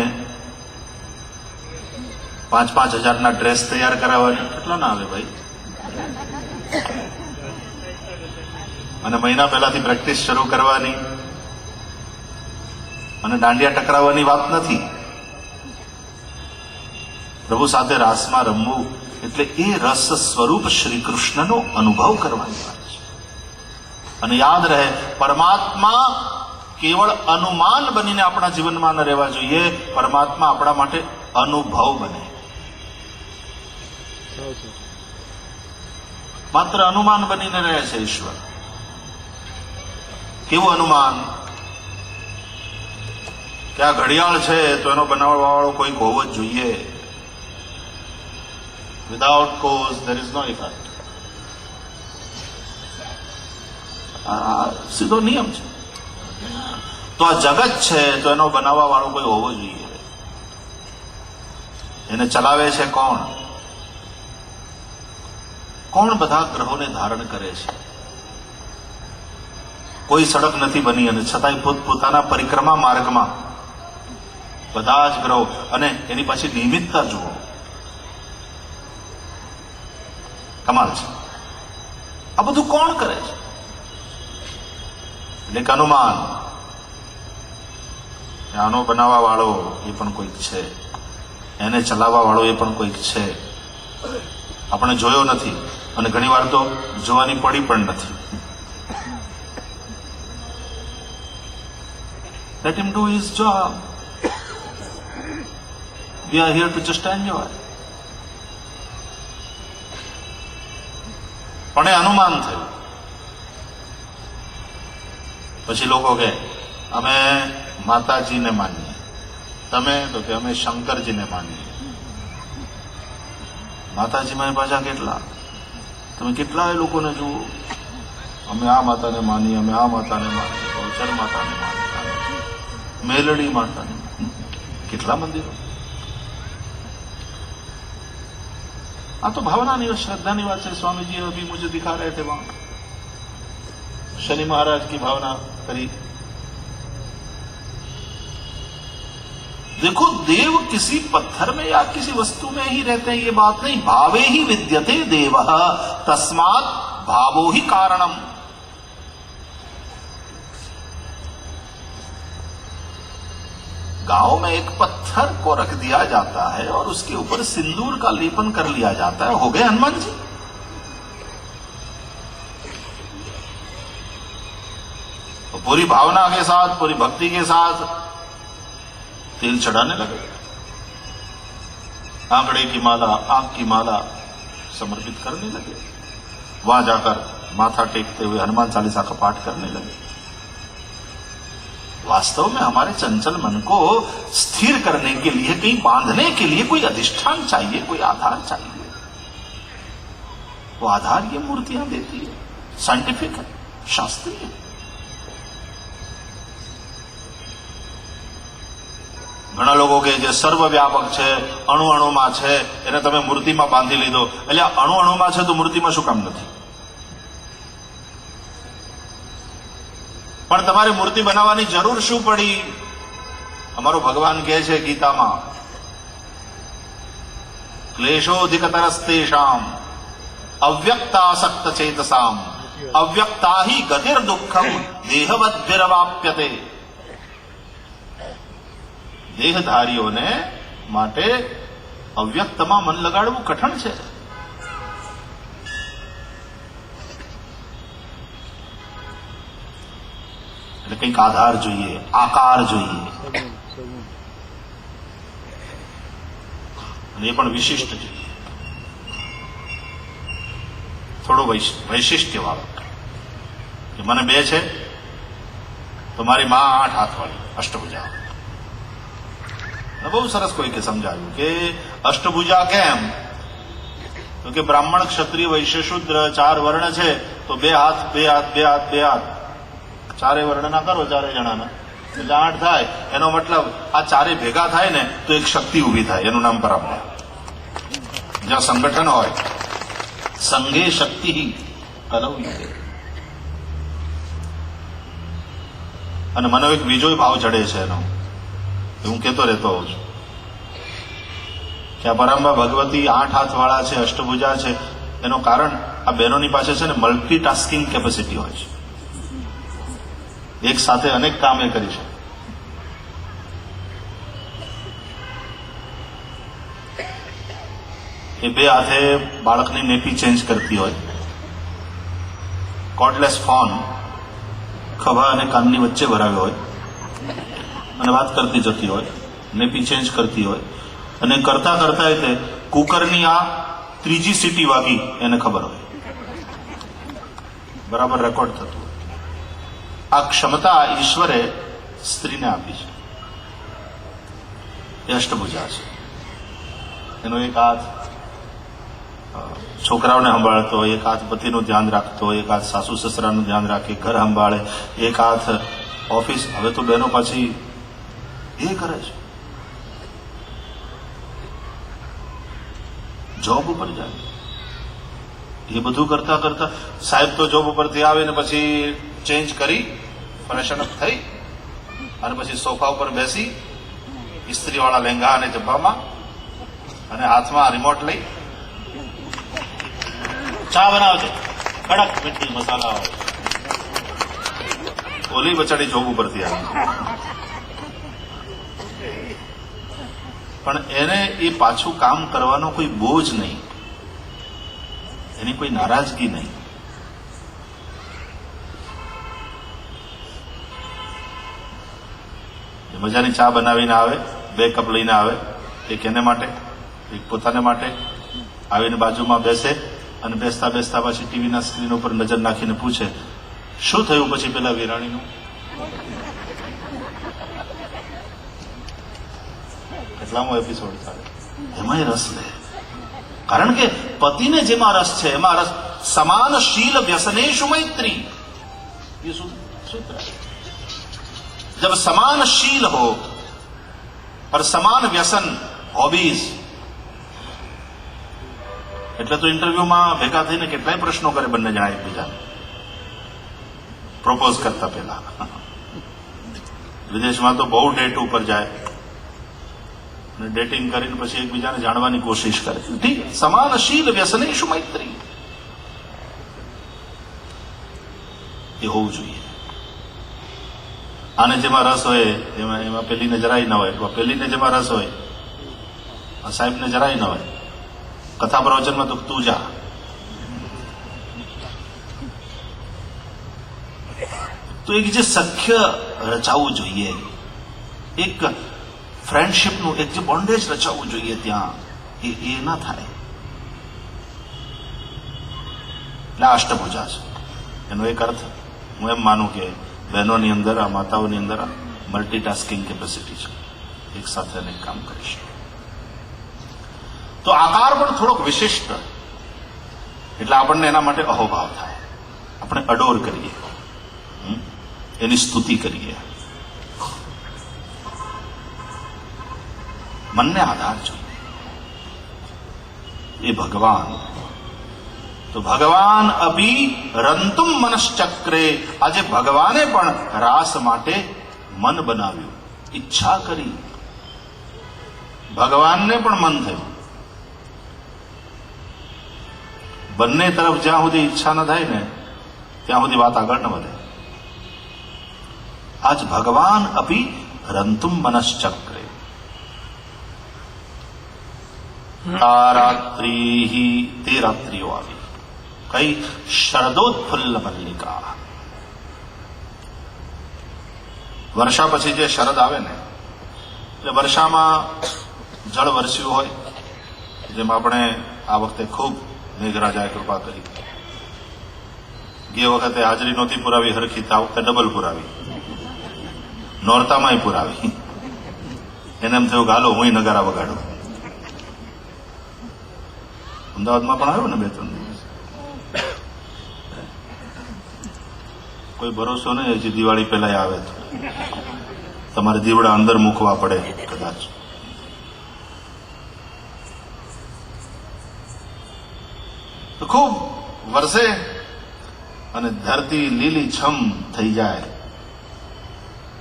5,000 હજારના ડ્રેસ તૈયાર કરાવવાની કેટલો ના આવે ભાઈ? અને મહિના પહેલાથી પ્રેક્ટિસ શરૂ કરવાની અને દાંડિયા ટકરાવવાની વાત નથી. પ્રભુ સાથે રાસમાં રમવું એટલે એ રસ સ્વરૂપ શ્રી કૃષ્ણનો અનુભવ કરવાની વાત છે. અને યાદ રહે, પરમાત્મા કેવળ અનુમાન બનીને આપણા જીવનમાં ન રહેવા જોઈએ. પરમાત્મા આપણા માટે અનુભવ બને. માત્ર અનુમાન બનીને રહે છે ઈશ્વર. કેવું અનુમાન? કે આ ઘડિયાળ છે તો એનો બનાવવા વાળો કોઈક હોવો જ જોઈએ. Without cause there is no effect. આ સીધો નિયમ છે. તો આ જગત છે તો એનો બનાવવા વાળો કોઈ હોવો જોઈએ. એને ચલાવે છે કોણ? કોણ બધા ગ્રહોને ધારણ કરે છે? કોઈ સડક નથી બની અને છતાંય પોતપોતાના પરિક્રમા માર્ગમાં બધા જ ગ્રહો, અને એની પાછી નિયમિતતા જુઓ, કમાલ છે. આ બધું કોણ કરે છે? એટલે કે અનુમાન, આનો બનાવવા વાળો એ પણ કોઈક છે, એને ચલાવવા વાળો એ પણ કોઈક છે. આપણે જોયો નથી અને ઘણી વાર તો જોવાની પડી પણ નથી. Let him do his job. We are here to just enjoy. પણ એ અનુમાન થયું. પછી લોકો કહે અમે માતાજીને માનીએ, તમે તો કે અમે શંકરજીને માનીએ. માતાજીમાં પાછા કેટલા? તમે કેટલાય લોકોને જુઓ, અમે આ માતાને માનીએ, અમે આ માતાને માનીએ, ગૌચર માતાને માનીએ, મેલડી માતાને. કેટલા મંદિરો! આ તો ભાવનાની और श्रद्धा बात है. स्वामी जी अभी मुझे दिखा रहे थे वहां शनि महाराज की भावना करी. देखो, देव किसी पत्थर में या किसी वस्तु में ही रहते हैं, ये बात नहीं. भावे ही विद्यते देवः तस्मात् भावो ही कारणम. गांव में एक पत्थर को रख दिया जाता है और उसके ऊपर सिंदूर का लेपन कर लिया जाता है. हो गए हनुमान जी. तो पूरी भावना के साथ, पूरी भक्ति के साथ तेल चढ़ाने लगे. आंकड़े की माला, आंख की माला समर्पित करने लगे. वहां जाकर माथा टेकते हुए हनुमान चालीसा का पाठ करने लगे. वास्तव में हमारे चंचल मन को स्थिर करने के लिए, कहीं बांधने के लिए कोई अधिष्ठान चाहिए, कोई आधार चाहिए. वो आधार ये मूर्तियां देती है. साइंटिफिक है, शास्त्रीय है. ઘણા લોકો કે જે સર્વવ્યાપક છે, અણુ અણુમાં છે, એને તમે મૂર્તિમાં બાંધી લીધો. એટલે અણુ અણુમાં છે તો મૂર્તિમાં શું કામ નથી? પણ તમારે મૂર્તિ બનાવવાની જરૂર શું પડી? અમારો ભગવાન કહે છે ગીતામાં, ક્લેશોધિકતરસ્તેષામ અવ્યક્તાસક્ત ચેતસામ અવ્યક્તા હિ ગતિર દુઃખમ દેહવદ્ભિરવાપ્યતે. દેહધારીઓને માટે અવ્યક્તમાં મન લગાડવું કઠણ છે. એટલે કંઈક આધાર જોઈએ, આકાર જોઈએ, અને એ પણ વિશિષ્ટ છે, થોડો વૈશિષ્ટ્ય વાળો. કે મને બે છે તો મારી માં 8 હાથવાળી અષ્ટભુજા. બહુ સરસ કોઈકે સમજાવ્યું કે અષ્ટભુજા કેમ? તો કે બ્રાહ્મણ, ક્ષત્રિય, વૈશ્ય, શુદ્ર 4 વર્ણ છે તો 2 હાથ 2 હાથ 2 હાથ 2 હાથ, ચારે વર્ણના કરો, 4 જણાના, એટલે 8 થાય. એનો મતલબ આ ચારે ભેગા થાય ને તો એક શક્તિ ઉભી થાય. એનું નામ પરામર્શ. જ્યાં સંગઠન હોય, સંઘે શક્તિ કલૌ. અને મને એક બીજો ભાવ ચડે છે એનો, હું કહેતો રહેતો હોઉં છું કે આ પરંબા ભગવતી 8 હાથ વાળા છે, અષ્ટભુજા છે. એનું કારણ આ બહેનોની પાસે છે ને મલ્ટીટાસ્કિંગ કેપેસિટી હોય છે. એક સાથે અનેક કામ એ કરી શકે. એ 2 હાથે બાળકની નેપી ચેન્જ કરતી હોય, કોર્ડલેસ ફોન ખભા અને કાનની વચ્ચે ભરાવ્યો હોય, અને વાત કરતી જતી હોય, નેપી ચેન્જ કરતી હોય, અને કરતા કરતા એટલે કુકરની આ ત્રીજી સીટી વાગી એને ખબર હોય, બરાબર રેકોર્ડ થતું હોય. આ ક્ષમતા ઈશ્વરે સ્ત્રીને આપી છે. એ અષ્ટભુજા છે. એનો એક હાથ છોકરાઓને સંભાળતો હોય, એક હાથ પતિનું ધ્યાન રાખતો હોય, એક હાથ સાસુ સસરાનું ધ્યાન રાખે, ઘર સંભાળે, એક હાથ ઓફિસ. હવે તો બહેનો પાછી એ કરે છે, જોબ ઉપર જાય. એ બધું કરતા કરતા સાહેબ તો જોબ ઉપરથી આવીને પછી ચેન્જ કરી ફ્રેશન અપ થઈ અને પછી સોફા ઉપર બેસી ઇસ્ત્રીવાળા લેંગા અને જબ્બામાં અને હાથમાં રિમોટ લઈ ચા બનાવજે, કડક મીઠી મસાલા હોય. ઓલી બચાડી જોબ ઉપરથી આવી, પણ એને એ પાછું કામ કરવાનો કોઈ બોજ નહીં, એની કોઈ નારાજગી નહીં. મજાની ચા બનાવીને આવે, 2 કપ લઈને આવે, એક એને માટે, એક પોતાને માટે. આવીને બાજુમાં બેસે અને બેસતા બેસતા પછી ટીવીના સ્ક્રીન ઉપર નજર નાખીને પૂછે, શું થયું પછી પેલા વિરાણીનું? કેટલામો એપિસોડ ચાલે? એમાંય રસ લે. કારણ કે પતિને જેમાં રસ છે એમાં રસ. સમાનशील व्यसनेषु मैत्री, ये सूत्र है. जब समानशील हो और समान व्यसन हॉबीज, એટલે તો ઇન્ટરવ્યુમાં ભેગા થઈને કેટલાય પ્રશ્નો કરે બંને જણા એકબીજાને પ્રપોઝ કરતા પહેલા. વિદેશમાં તો બહુ ડેટ ઉપર જાય અને ડેટિંગ કરીને પછી એકબીજાને જાણવાની કોશિશ કરે. ઠીક, સમાનशील व्यसनेषु मैत्री એ હોવું જોઈએ. આને જેમાં રસ હોય એમાં પેલીને જરાય ન હોય, પેલીને જેમાં રસ હોય આ સાહેબને જરાય ન હોય. કથા પ્રવચનમાં તો તું જા. તો એક જે સખ્ય રચાવવું જોઈએ, એક ફ્રેન્ડશીપનું એક જે બોન્ડેજ રચાવવું જોઈએ ત્યાં, એ ના થાય. એટલે અષ્ટભુજા છે. એનો એક અર્થ હું એમ માનું કે બહેનોની અંદર, આ માતાઓની અંદર મલ્ટીટાસ્કિંગ કેપેસિટી છે, એક સાથે અનેક કામ કરી શકે. તો આકાર પણ થોડોક વિશિષ્ટ, એટલે આપણને એના માટે અહોભાવ થાય, આપણે અડોર કરીએ, એની સ્તુતિ કરીએ. મનને આધાર જોઈએ, એ ભગવાન. તો ભગવાન અભી રંતુમ મનશ્ચક્રે, આજે ભગવાને પણ રાસ માટે મન બનાવ્યું, ઈચ્છા કરી. ભગવાનને પણ મન થયું. બંને તરફ જ્યાં સુધી ઈચ્છા ન થાય ને ત્યાં સુધી વાત આગળ ન વધે. આજ ભગવાન અભી રંતુમ મનશ્ચક્રે. રાત્રિ, તે રાત્રિઓ આવી. કઈ? શરદોત્ફુલ્લ મલ્લિકા. વર્ષા પછી જે શરદ આવે ને, એટલે વર્ષામાં જળ વરસ્યું હોય, જેમાં આપણે આ વખતે ખૂબ મેઘરાજાએ કૃપા કરી. ગઈ વખતે હાજરી નહોતી પુરાવી હરખી, આ વખતે ડબલ પુરાવી, નોરતામાંય પુરાવી. એને એમ થયું કે હાલો હું નગારા વગાડું. અમદાવાદમાં પણ આવ્યો ને 2-3 દિવસ. કોઈ ભરોસો નહીં, હજી દિવાળી પહેલા આવે તો તમારે દીવડા અંદર મૂકવા પડે કદાચ. ખૂબ વરસે અને ધરતી લીલી છમ થઈ જાય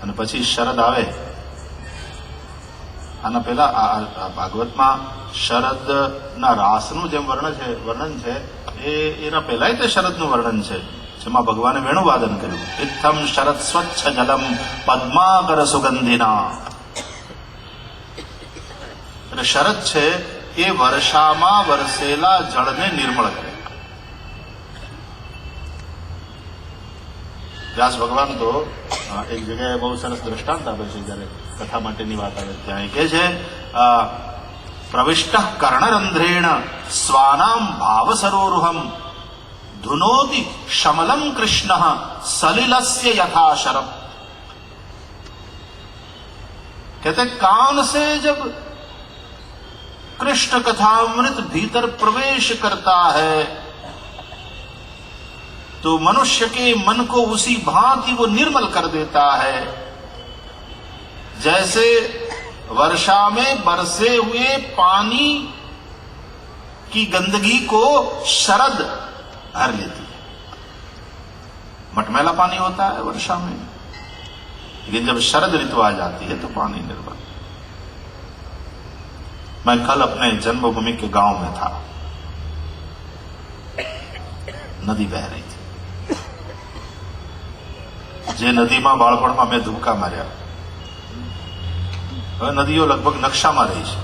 અને પછી શરદ આવે. આના પહેલા આ ભાગવતમાં શરદના રાસનું જેમ વર્ણન છે એના પહેલાય તે શરદનું વર્ણન છે, જેમાં ભગવાને વેણુવાદન કર્યું. ઇત્થમ શરદ સ્વચ્છ જલમ પદ્માકર સુગંધિના. એટલે શરદ છે એ વર્ષામાં વરસેલા જળને નિર્મળ કરે. વ્યાસ ભગવાન તો એક જગ્યાએ બહુ સરસ દ્રષ્ટાંત આપે છે જયારે કથા માટેની વાત આવે ત્યાં એ કહે છે પ્રવિષ્ટ કર્ણરંધ્રેણ સ્વાનામ ભાવ સરોરુહમ ધુનોતિ શમલમ કૃષ્ણ સલિલસ્ય યથા શરમ. कहते कान से जब कृष्ण कथामृत भीतर प्रवेश करता है तो मनुष्य के मन को उसी भांति वो निर्मल कर देता है जैसे वर्षा में बरसे हुए पानी की गंदगी को शरद भर लेती है. मटमैला पानी होता है वर्षा में, लेकिन जब शरद ऋतु आ जाती है तो पानी निर्मल. मैं कल अपने जन्मभूमि के गांव में था. नदी बह रही थी. જે નદીમાં બાળપણમાં મેં ધુબકા માર્યા, હવે નદીઓ લગભગ નકશામાં રહી છે,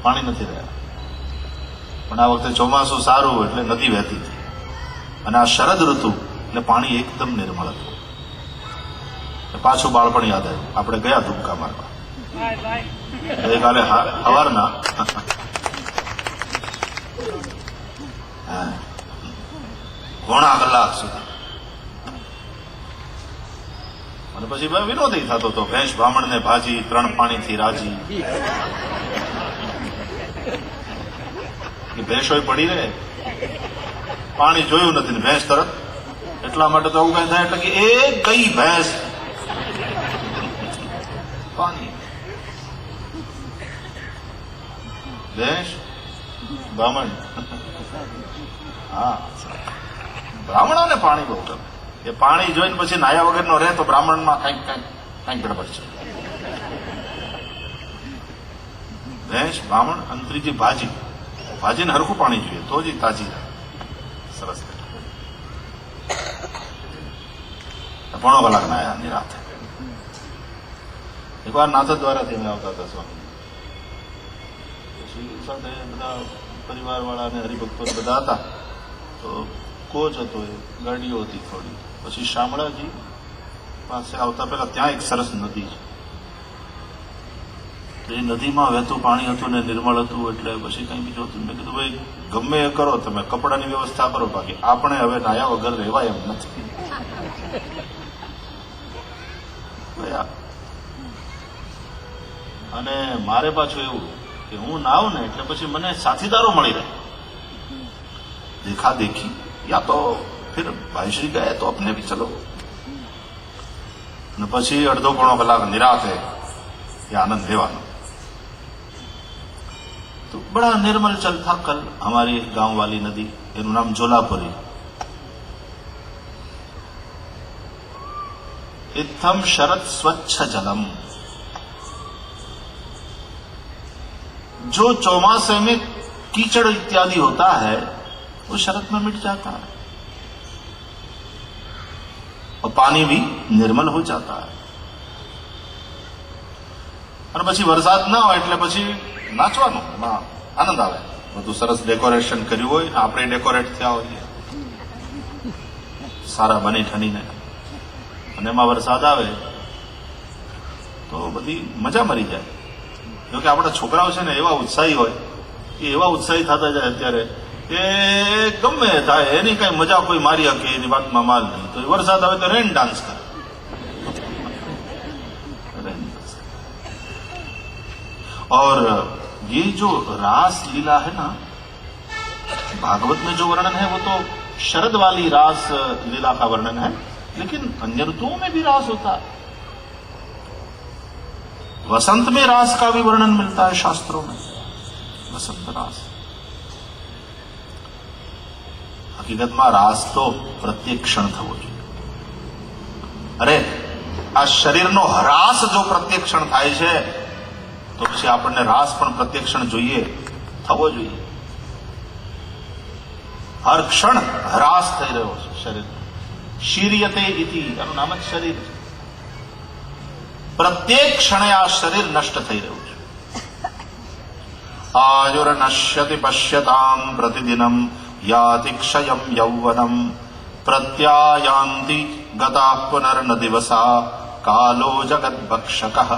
પાણી નથી રહ્યા. પણ આ વખતે ચોમાસું સારું એટલે નદી વહેતી હતી અને આ શરદ ઋતુ એટલે પાણી એકદમ નિર્મળ હતું. પાછું બાળપણ યાદ આવ્યું. આપણે ગયા ધુબકા મારવા ગઈકાલે સવારના ઘણા કલાક સુધી. અને પછી વિનોદ થતો હતો, ભેંસ બ્રાહ્મણને ભાજી 3 પાણીથી રાજી. ભેંસો પડી રહે, પાણી જોયું નથી ને ભેંસ તરત. એટલા માટે તો આવું કઈ થાય એટલે કે એ ગઈ ભેંસ પાણી. ભેંસ બ્રાહ્મણ, હા બ્રાહ્મણોને પાણી બહુ ગમે. એ પાણી જોઈને પછી નાયા વગરનો રહે તો બ્રાહ્મણમાં કંઈક ગડબડ છે. ભેંસ બ્રાહ્મણ અને ત્રીજી ભાજી. ભાજીને હરખું પાણી જોઈએ તો જ તાજી રહે. સરસ. પોણો કલાક નાયા નિરાતે. એકવાર નાથદ દ્વારાથી અમે આવતા હતા સ્વામી, પછી સાથે બધા પરિવાર વાળા અને હરિભક્તો બધા હતા. તો કોચ હતો, એ ગાડીઓ હતી થોડી. પછી શામળાજી પાસે આવતા પહેલા ત્યાં એક સરસ નદી છે. એ નદીમાં વહેતું પાણી હતું ને નિર્મળ હતું. એટલે પછી કઈ બીજું હતું. મેં કીધું ભાઈ ગમે એ કરો, તમે કપડાની વ્યવસ્થા કરો, બાકી આપણે હવે નાયા વગર રહેવાય એમ નથી. અને મારે પાછું એવું કે હું નાવ ને એટલે પછી મને સાથીદારો મળી રહે. દેખા દેખી યા તો फिर भाईश्री गए तो अपने भी चलो. અને પછી અડધો પોણો કલાક નિરાતે ये आनंद लेवानो. तो बड़ा निर्मल जल था. कल हमारी गांव वाली नदी, એનું નામ જોલાપુરી. इत्थम शरद स्वच्छ जलम. जो चौमासे में कीचड़ इत्यादि होता है वो शरद में मिट जाता है और पानी भी निर्मल हो जाता है. અને પછી વરસાદ ના હોય એટલે પછી નાચવાનું, એમાં આનંદ આવે. બધું સરસ ડેકોરેશન કર્યું હોય, આપણે ડેકોરેટ થયા હોઈએ સારા બની ઠણીને, અને એમાં વરસાદ આવે તો બધી મજા મરી જાય. જોકે આપણા છોકરાઓ છે ને એવા ઉત્સાહી હોય, એ એવા ઉત્સાહી થતા જાય અત્યારે કે ગમે થાય એની કઈ મજા કોઈ મારી શકે એની વાતમાં માલ નહીં. તો વરસાદ આવે તો રેન ડાન્સ કરે. और ये जो रास लीला है ना, भागवत में जो वर्णन है वो तो शरद वाली रास लीला का वर्णन है, लेकिन अन्य ऋतुओं में भी रास होता है. वसंत में रास का भी वर्णन मिलता है शास्त्रों में. वसंत रास, હકીકતમાં રાસ તો પ્રત્યેક ક્ષણ થવો જોઈએ. અરે આ શરીરનો હરાસ જો પ્રત્યેક ક્ષણ થાય છે તો પછી આપણને રાસ પણ પ્રત્યેક ક્ષણ જોઈએ, થવો જોઈએ. હર ક્ષણ હરાસ થઈ રહ્યો છે શરીર. શીર્યતે ઇતિ, આનું નામ જ શરીર છે. પ્રત્યેક ક્ષણે આ શરીર નષ્ટ થઈ રહ્યું છે. આયુર્નશ્યતિ પશ્યતામ પ્રતિદિનમ યાતિ ક્ષયમ યૌવનમ प्रत्यायान्ति गता पुनर्न दिवसा कालो जगद्भक्षकः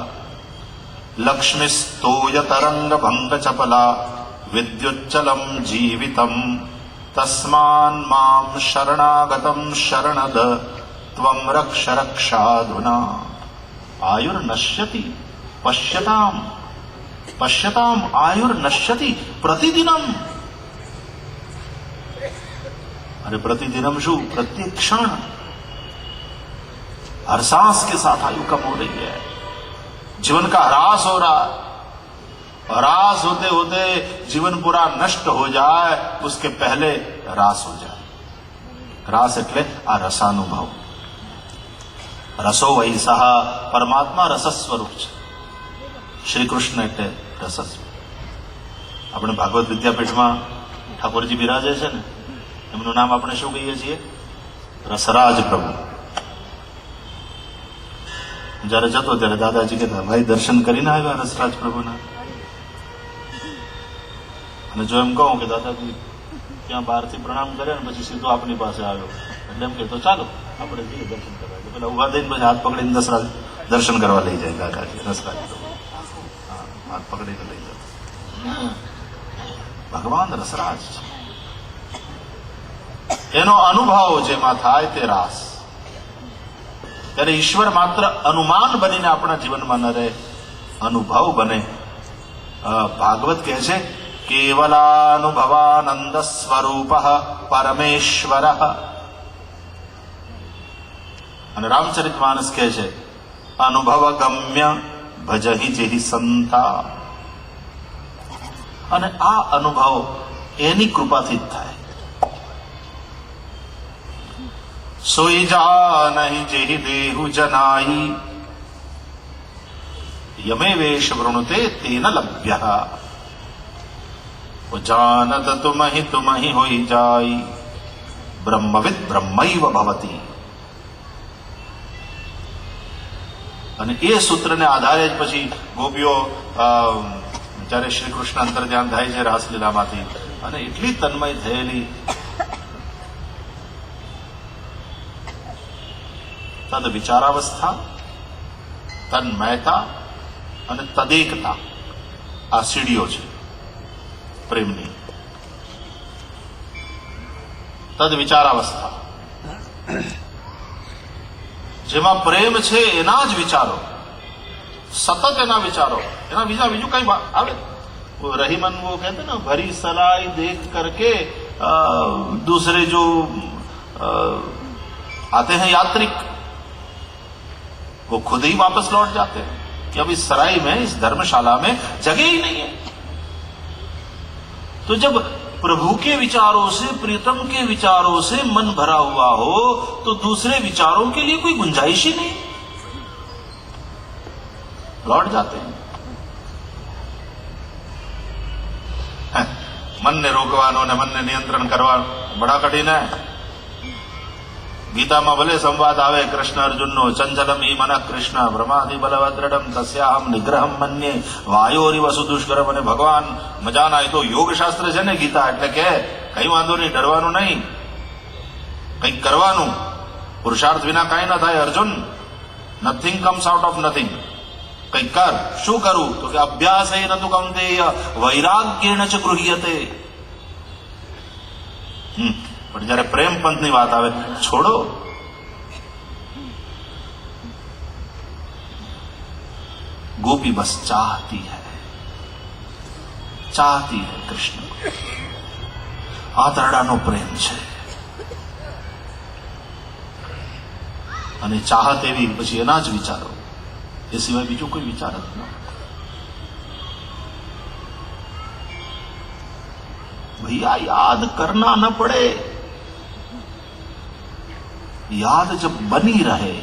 लक्ष्मीस्तूयतरङ्गभङ्गचपला विद्युच्चलं जीवितं तस्मान्मां शरणागतं शरणद त्वं रक्ष रक्षाधुना आयुर्नश्यति पश्यताम आयुर्नश्यति प्रतिदिनम। अरे प्रतिदिनम शू? प्रत्येक क्षण हर सांस के साथ आयु कम हो रही है, जीवन का ह्रास हो रहा है। ह्रास होते होते जीवन पूरा नष्ट हो जाए उसके पहले ह्रास हो जाए। ह्रास એટલે આ રસાનુભવ। રસો વૈસહ પરમાત્મા રસ સ્વરૂપ છે। શ્રી કૃષ્ણ એટલે રસ સ્વરૂપ। આપણે ભાગવત વિદ્યાપીઠમાં ઠાકોરજી બિરાજે છે ને, એમનું નામ આપણે શું કહીએ છીએ? રસરાજ પ્રભુ। જયારે જતો ત્યારે દાદાજી કહેતા, ભાઈ દર્શન કરીને આવ્યા રસરાજ પ્રભુના? અને જો એમ કહું કે દાદાજી ત્યાં બહારથી પ્રણામ કરે ને પછી સીધો આપની પાસે આવ્યો, એટલે એમ કહેતો ચાલો આપણે જઈએ દર્શન કરવા। પેલા ઉભા થઈને પછી હાથ પકડીને દર્શન કરવા લઈ જાય કાકાજી રસરાજ પ્રભુ। હાથ પકડીને લઈ જતો। ભગવાન રસરાજ છે, એનો અનુભવ જેમાં થાય તે રાસ। ત્યારે ઈશ્વર માત્ર અનુમાન બનીને આપણા જીવનમાં ન રહે, અનુભવ બને। ભાગવત કહે છે કેવલાનુભવાનંદ સ્વરૂપ પરમેશ્વર। અને રામચરિતમાનસ કહે છે અનુભવ ગમ્ય ભજહિ જેહિ સંતા। અને આ અનુભવ એની કૃપાથી જ થાય। સોઈ જાનહિ જેહિ દેહુ જનાઈ यमे वेश वृणुते तेन लभ्यः वो जानत तुम ही होई जाई ब्रह्मविद ब्रह्मैव भवति। અને એ સૂત્રને આધારે જ પછી ગોપીઓ જ્યારે શ્રી કૃષ્ણ અંતર્ધ્યાન થાય છે રાસલીલામાંથી, અને એટલી તન્મય થયેલી તદ વિચારાવસ્થા, તન્મયતા અને તદેકતા આ સીડીઓ છે પ્રેમની। તદ વિચારાવસ્થા જેમાં પ્રેમ છે એના જ વિચારો, સતત એના વિચારો, એના બીજું કઈ આવે? રહીમન वो कहते ना भरी सलाई देख करके दूसरे जो आते हैं यात्रिक वो खुद ही वापस लौट जाते हैं कि अब इस सराय में, इस धर्मशाला में जगह ही नहीं है। तो जब प्रभु के विचारों से, प्रीतम के विचारों से मन भरा हुआ हो तो दूसरे विचारों के लिए कोई गुंजाइश ही नहीं, लौट जाते हैं। मन ने रोकवानो ने मन ने नियंत्रण करवा बड़ा कठिन है। गीता में भले संवाद आवे कृष्ण अर्जुन नो चंचलम ही मन कृष्ण ब्रह्मादि बलभद्रडम तस्याहम निग्रहम मन्ये वायोरिव सुदुष्करम। અને ભગવાન મજાના એ તો યોગ શાસ્ત્ર છે ને ગીતા, એટલે કે કઈ વાંધો નહીં, ડરવાનું નહીં, કંઈક કરવાનું, પુરુષાર્થ વિના કાંઈ ના થાય Arjun. Nothing comes out of nothing, કંઈક કર। શું કરું? તો કે અભ્યાસ એ નતું કૌંતેય વૈરાગ્યેણ ચ ગૃહ્યતે। પણ જયારે પ્રેમ પંથની વાત આવે, છોડો। गोपी बस चाहती है कृष्ण। આતરડાનો પ્રેમ છે, અને ચાહત એવી પછી એના જ વિચારો, એ સિવાય બીજો કોઈ વિચાર જ ન। भैया याद करना न पड़े, याद जब बनी रहे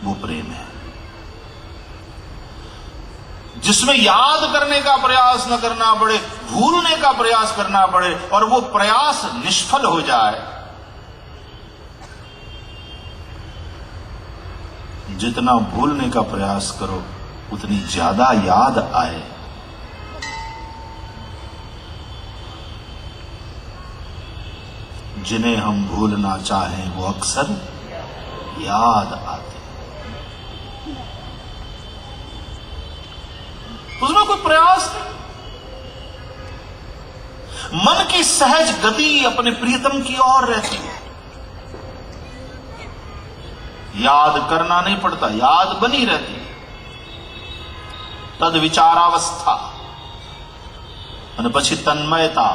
वो प्रेम है। जिसमें याद करने का प्रयास न करना पड़े, भूलने का प्रयास करना पड़े और वो प्रयास निष्फल हो जाए। जितना भूलने का प्रयास करो उतनी ज्यादा याद आए। जिन्हें हम भूलना चाहें वो अक्सर याद आते। उसमें कोई प्रयास नहीं। मन की सहज गति अपने प्रियतम की ओर रहती है। याद करना नहीं पड़ता, याद बनी रहती है। तद विचारावस्था અને પછી તન્મયતા,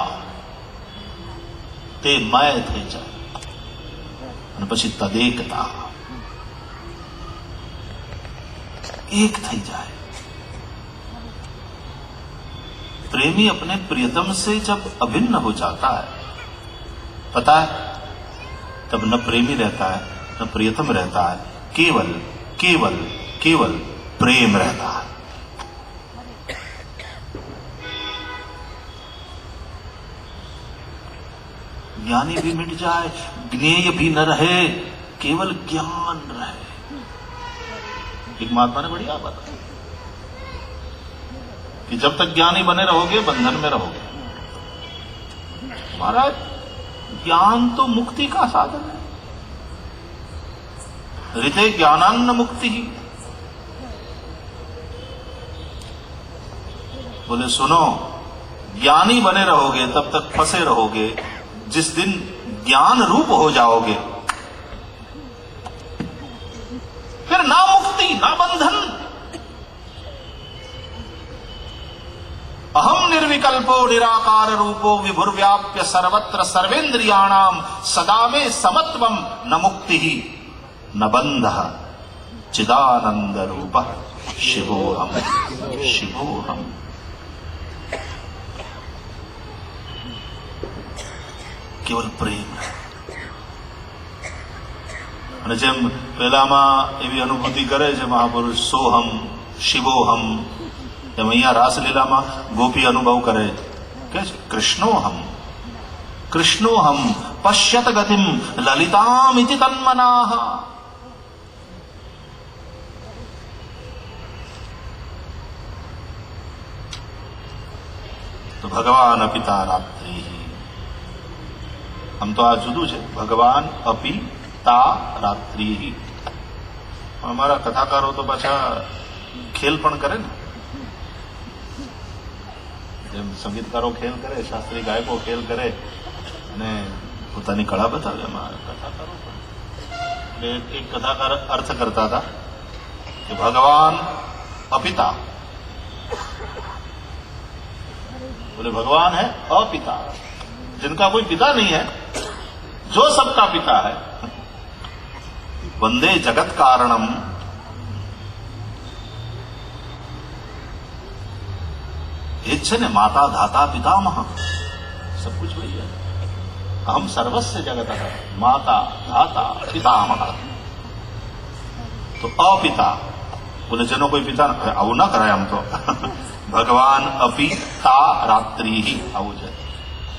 તે મય થઈ જાય અને પછી તદેકતા, एक થઈ જાય। प्रेमी अपने प्रियतम से जब अभिन्न हो जाता है, पता है, तब न प्रेमी रहता है न प्रियतम रहता है, केवल केवल केवल प्रेम रहता है। ज्ञानी भी मिट जाए, ज्ञेय भी न रहे, केवल ज्ञान रहे। एक महात्मा ने बढ़िया बताया कि जब तक ज्ञानी बने रहोगे बंधन में रहोगे। महाराज, ज्ञान तो मुक्ति का साधन है। ऋते ज्ञानान्न मुक्ति ही। बोले सुनो, ज्ञानी बने रहोगे तब तक फंसे रहोगे, जिस दिन ज्ञान रूप हो जाओगे फिर ना मुक्ति ना बंधन। अहम निर्विकल्पो निराकार रूपो विभुर्व्याप्य सर्वत्र सर्वेन्द्रियाणाम सदा में समत्वम न मुक्ति ही न बंध चिदानंद रूप शिवोहम शिवोहम। केवल प्रेम। અને જેમ પહેલામાં એવી અનુભૂતિ કરે છે મહાપુરુષ, સોહમ શિવોહમ, એમ અહીંયા રાસલીલામાં ગોપી અનુભવ કરે કે કૃષ્ણોહમ કૃષ્ણોહમ પશ્યત ગતિમ લલિતામિતિ તન્મનાઃ। તો ભગવાન અપિતા રાત્રિ, આમ તો આ જુદું છે, ભગવાન અપી તા રાત્રિ। અમારા કથાકારો તો પાછા ખેલ પણ કરે ને, જેમ સંગીતકારો ખેલ કરે, શાસ્ત્રીય ગાયકો ખેલ કરે અને પોતાની કળા બતાવે, અમારા કથાકારો પણ। એક કથાકાર અર્થ કરતા હતા કે ભગવાન અપિતા, बोले भगवान है अपिता, जिनका कोई पिता नहीं है, जो सबका पिता है। वंदे जगत कारणम, एक छे ने माता धाता पितामह, सब कुछ वही है। हम सर्वस्व जगत है, माता धाता पितामह। तो अपिता बोले જેનો કોઈ પિતા, આવું ના કરાય આમ તો। ભગવાન અપી તા રાત્રિ આવું છે।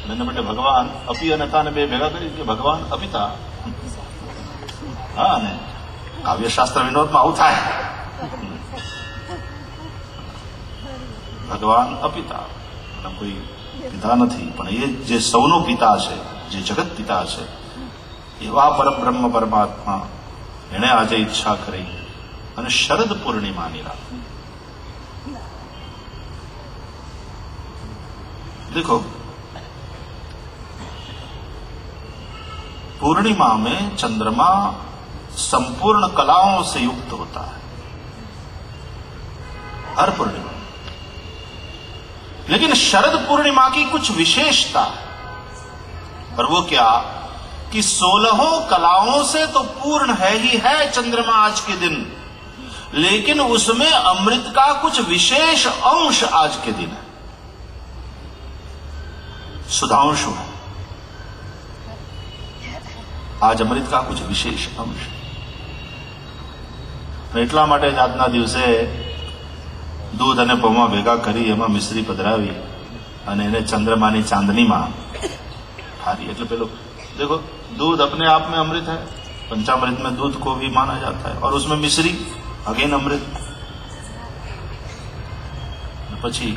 એના માટે ભગવાન અપી અને તાને બે ભેગા કરી કે ભગવાન અપિતા। હા, ને કાવ્યશાસ્ત્ર વિનોદમાં આવું થાય, ભગવાન અપિતા, કોઈ પિતા નથી, પણ એ જે સૌનો પિતા છે, જે જગત પિતા છે, એવા પરબ્રહ્મ પરમાત્મા એણે આજે ઈચ્છા કરી અને શરદ પૂર્ણિમાની રાત। देखो, पूर्णिमा में चंद्रमा संपूर्ण कलाओं से युक्त होता है, हर पूर्णिमा। लेकिन शरद पूर्णिमा की कुछ विशेषता है, और वो क्या कि 16 कलाओं से तो पूर्ण है ही है चंद्रमा आज के दिन, लेकिन उसमें अमृत का कुछ विशेष अंश आज के दिन है, सुधांशु है। आज अमृत का कुछ विशेष अंश। એટલા માટે જ આજના દિવસે દૂધ અને પૌવા ભેગા કરી એમાં મિશ્રી પધરાવી અને એને ચંદ્રમાની ચાંદનીમાં હારી। એટલે પેલો देखो, दूध अपने आप में अमृत है, पंचामृत में दूध को भी माना जाता है, और उसमें मिश्री अगेन अमृत। પછી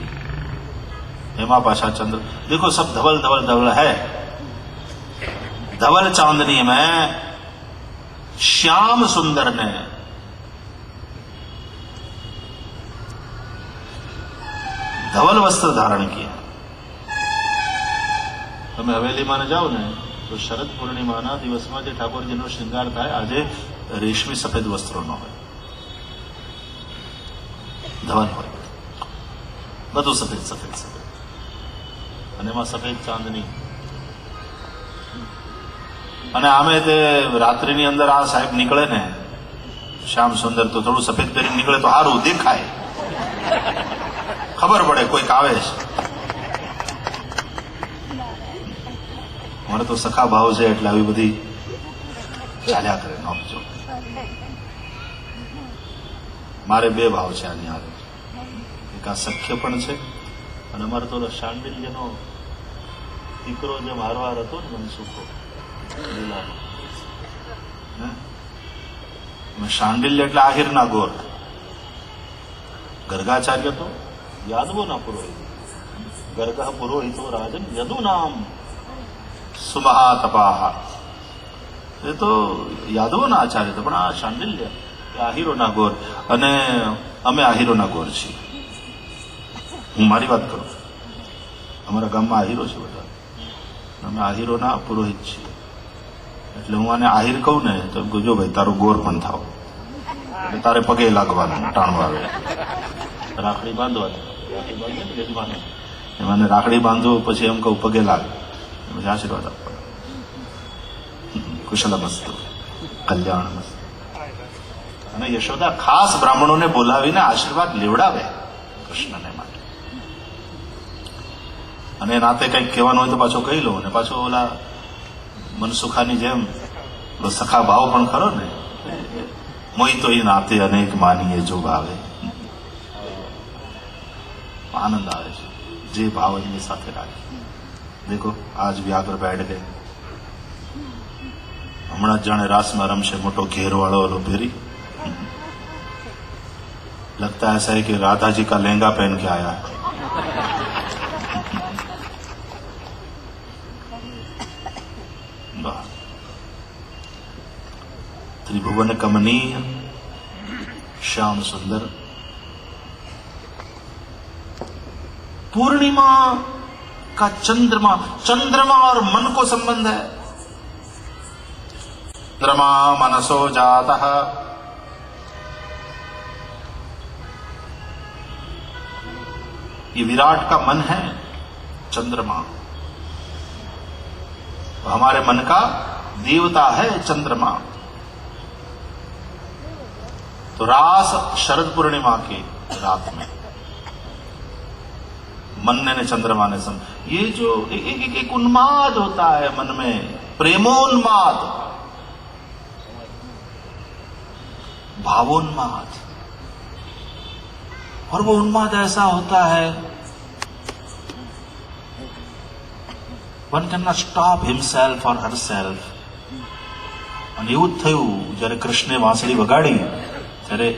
એમાં પાછા ચંદ્ર, देखो सब धवल धवल धवल है। धवल चांदनी में श्याम सुंदर ने धवल वस्त्र धारण किया। તમે હવેલીમાં જાઓ ને તો શરદ પૂર્ણિમાના દિવસમાં જે ઠાકોરજીનો શ્રૃંગાર થાય આજે રેશમી સફેદ વસ્ત્રોનો હોય, ધવલ હોય, બધું સફેદ સફેદ સફેદ, અને એમાં સફેદ ચાંદની, અને આમે તે રાત્રિની અંદર આ સાહેબ નીકળે ને શ્યામ સુંદર તો થોડું સફેદ કરીને નીકળે તો સારું દેખાય, ખબર પડે કોઈક આવે છે. મારે તો સખા ભાવ છે એટલે આવી બધી ચાલ્યા કરે નોકજો. મારે બે ભાવ છે આની હારે, એક આ સખ્ય પણ છે, અને અમારે તો શાંડિલ્યનો દીકરો જે મારવાર હતો ને મનસુખો શાંડિલ્ય એટલે આહિરના ગોર, ગર્ગાચાર્ય તો યાદવોના પુરોહિત, ગર્ગ પુરોહિતો રાજન યદુનામ સુમહા તપાહા, એ તો યાદવોના આચાર્ય હતા, પણ આ શાંડિલ્ય એ આહિરોના ગોર, અને અમે આહિરોના ગોર છીએ. હું મારી વાત કરું, અમારા ગામમાં આહિરો છે બધા, અમે આહિરોના પુરોહિત છીએ. એટલે હું આને આહિર કહું ને તો એમ કહું, જો ભાઈ તારું ગોર પણ થાવ, એટલે તારે પગે લાગવાનું, ટાણું આવે, રાખડી બાંધવાની, રાખડી બાંધે ને યજમાન એમાં રાખડી બાંધો, પછી એમ કહું પગે લાગ, પછી આશીર્વાદ આપવાનો, કુશલમસ્તુ કલ્યાણમસ્તુ. અને યશોદા ખાસ બ્રાહ્મણોને બોલાવીને આશીર્વાદ લેવડાવે કૃષ્ણને માટે. અને નાતે કંઈક કહેવાનું હોય તો પાછો કહી લો, અને પાછો ઓલા મનસુખાની જેમ સખા ભાવ પણ ખરો ને, મોઈ તો નાતે અનેક માનીએ જો ભાવે, આનંદ આવે છે જે ભાવ એની સાથે રાખે. દેખો આજ વ્યાઘ્ર બેઠ ગए, હમણાં જ જાણે રાસમાં રમશે, મોટો ઘેર વાળો ઓલો પહેરી, लगता ऐसा है कि राधा जी का लहंगा पहन के आया है. त्रिभुवन कमनीय श्याम सुंदर, पूर्णिमा का चंद्रमा, चंद्रमा और मन को संबंध है. चंद्रमा मनसो जातः, ये विराट का मन है चंद्रमा, हमारे मन का देवता है चंद्रमा. तो रास शरद पूर्णिमा की रात में मन ने चंद्रमा ने सम, ये जो एक उन्माद होता है मन में, प्रेमोन्माद, भावोन्माद, और वो उन्माद ऐसा होता है one cannot stop himself or herself. અને એવું જ થયું જ્યારે કૃષ્ણે વાંસળી વગાડી ત્યારે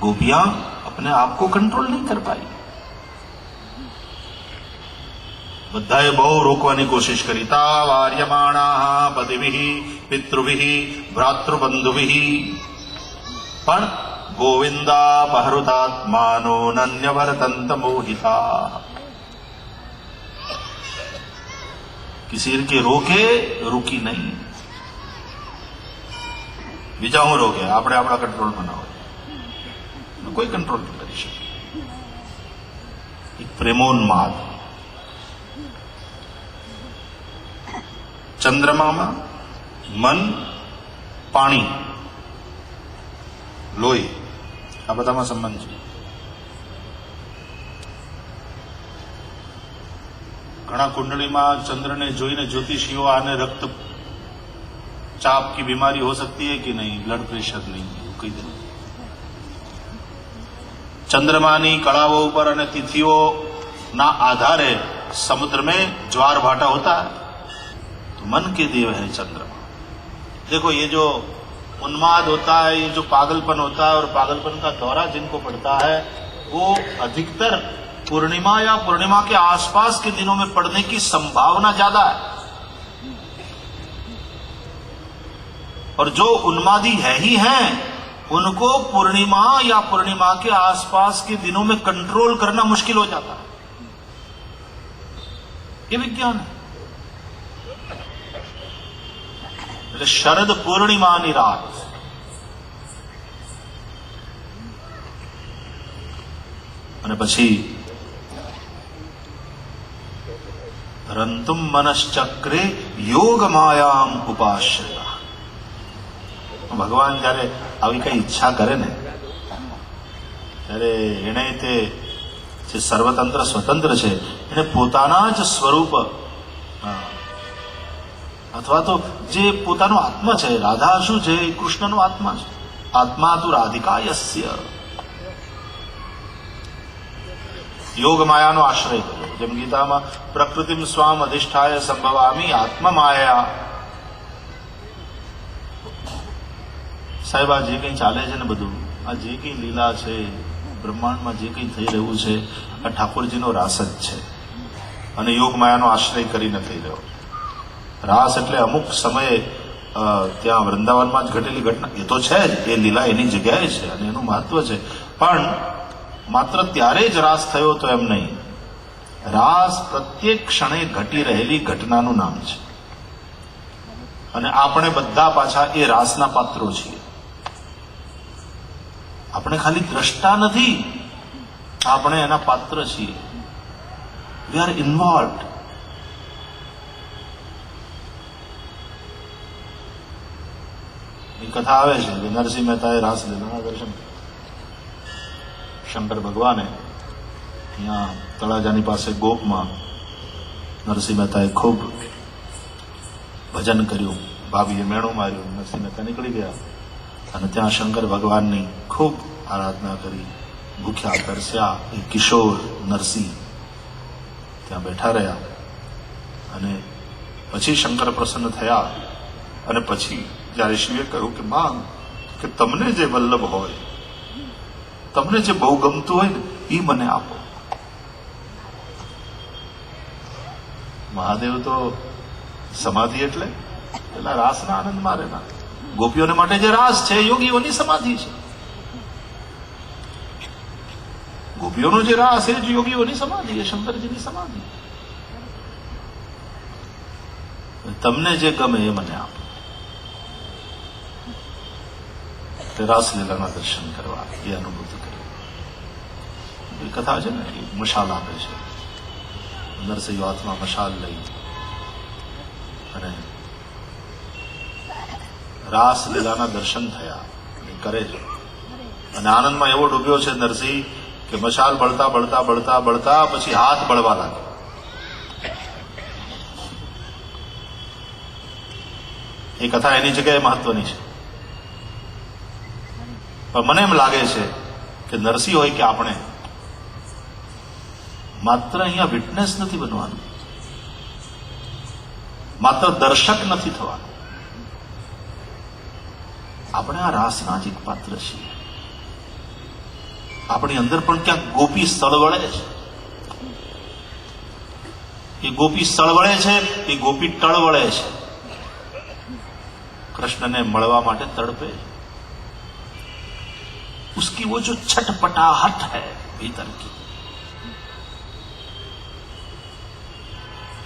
ગોપિયાં अपने आप को कंट्रोल नहीं कर पाई. બધાએ બહુ રોકવાની કોશિશ કરી. તાવાર્યમાણાઃ પતિભિઃ પિતૃભિઃ ભ્રાતૃબંધુભિઃ, પણ गोविंदापहृतात्मानो नन्यवर्तन्त मोहिता. किसी के रोके रुकी नहीं, બીજા હું રોકે, આપણે આપણા કંટ્રોલમાં ના હોય, કોઈ કંટ્રોલ નહીં કરી શકે. એક પ્રેમોન્માદ. ચંદ્રમામાં મન, પાણી, લોહી, આ બધામાં સંબંધ છે. ઘણા કુંડળીમાં ચંદ્રને જોઈને જ્યોતિષીઓ આને રક્ત चाप की बीमारी हो सकती है कि नहीं, ब्लड प्रेशर नहीं, કહી દે. ચંદ્રમાની કળાઓ ઉપર અને તિથિઓના આધારે समुद्र में ज्वार भाटा होता है, तो मन के देव है चंद्रमा. देखो ये जो उन्माद होता है, ये जो पागलपन होता है, और पागलपन का दौरा जिनको पड़ता है, वो अधिकतर पूर्णिमा या पूर्णिमा के आसपास के दिनों में पड़ने की संभावना ज्यादा है. और जो उन्मादी है ही हैं, उनको पूर्णिमा या पूर्णिमा के आसपास के दिनों में कंट्रोल करना मुश्किल हो जाता है। ये विज्ञान है। એટલે શરદ પૂર્ણિમાની રાત અને પછી રંતુમ મનશ્ચક્રે યોગ માયામ ઉપાશ્રય. ભગવાન જયારે આવી કઈ ઈચ્છા કરે ને ત્યારે એને તે જે સર્વતંત્ર સ્વતંત્ર છે એને પોતાના જ સ્વરૂપ અથવા તો જે પોતાનો આત્મા છે, રાધા શું છે? કૃષ્ણનો આત્મા છે. આત્મા તું રાધિકા યસ્ય. યોગ માયાનો આશ્રય કર્યો. જેમ ગીતામાં પ્રકૃતિમ સ્વામ અધિષ્ઠાય સંભવામી આત્મમાયા. સાહેબ, આ જે કંઈ ચાલે છે ને બધું, આ જે કંઈ લીલા છે, બ્રહ્માંડમાં જે કંઈ થઈ રહ્યું છે, આ ઠાકોરજીનો રાસ જ છે અને યોગ માયાનો આશ્રય કરીને થઈ રહ્યો. રાસ એટલે અમુક સમયે ત્યાં વૃંદાવનમાં જ ઘટેલી ઘટના, એ તો છે જ, એ લીલા એની જગ્યાએ છે અને એનું મહત્વ છે. પણ માત્ર ત્યારે જ રાસ થયો તો એમ નહીં. રાસ પ્રત્યેક ક્ષણે ઘટી રહેલી ઘટનાનું નામ છે અને આપણે બધા પાછા એ રાસના પાત્રો છીએ. આપણે ખાલી દ્રષ્ટા નથી, આપણે એના પાત્ર છીએ. We are involved. એ કથા આવે છે કે નરસિંહ મહેતાએ રાસ લીલાના દર્શન શંકર ભગવાને અહીંયા તળાજાની પાસે ગોપમાં નરસિંહ મહેતાએ ખૂબ ભજન કર્યું. ભાભીએ મેણું માર્યું, નરસિંહ મહેતા નીકળી ગયા અને ત્યાં શંકર ભગવાનની ખૂબ આરાધના કરી. ભૂખ્યા તરસ્યા એ કિશોર નરસિંહ ત્યાં બેઠા રહ્યા અને પછી શંકર પ્રસન્ન થયા અને પછી જયારે શિવે કહ્યું કે માં, કે તમને જે વલ્લભ હોય, તમને જે બહુ ગમતું હોય ને એ મને આપો. મહાદેવ તો સમાધિ એટલે પેલા રાસના આનંદ મારેલા. ગોપીઓને માટે જે રાસ છે યોગીઓની સમાધિ છે. ગોપીઓનો જે રાસ છે યોગીઓની સમાધિ, એ શંકરજીની સમાધિ. તમને જે ગમે એ મને આપો. રાસલીલાના દર્શન કરવા, એ અનુભૂતિ કરી. એ કથા છે ને, એ મશાલ આપે છે. નરસિંહ હાથમાં મશાલ લઈ અને રાસલીલાના દર્શન થયા એ કરે છે અને આનંદમાં એવો ડૂબ્યો છે નરસિંહ કે મશાલ બળતા બળતા બળતા બળતા પછી હાથ બળવા લાગે. એ કથા એની જગ્યાએ મહત્વની છે. પણ મને એમ લાગે છે કે નરસિંહ હોય કે આપણે, માત્ર અહીંયા વિટનેસ નથી બનવાનું, માત્ર દર્શક નથી થવાનું. આપણે આ રાસના જ એક પાત્ર છીએ. આપણી અંદર પણ ક્યાંક ગોપી સ્થળ વળે છે. એ ગોપી સ્થળ વળે છે, એ ગોપી ટળ વળે છે. कृष्ण ने મળવા માટે તડપે. उसकी वो जो छटपटाहट है भीतर की,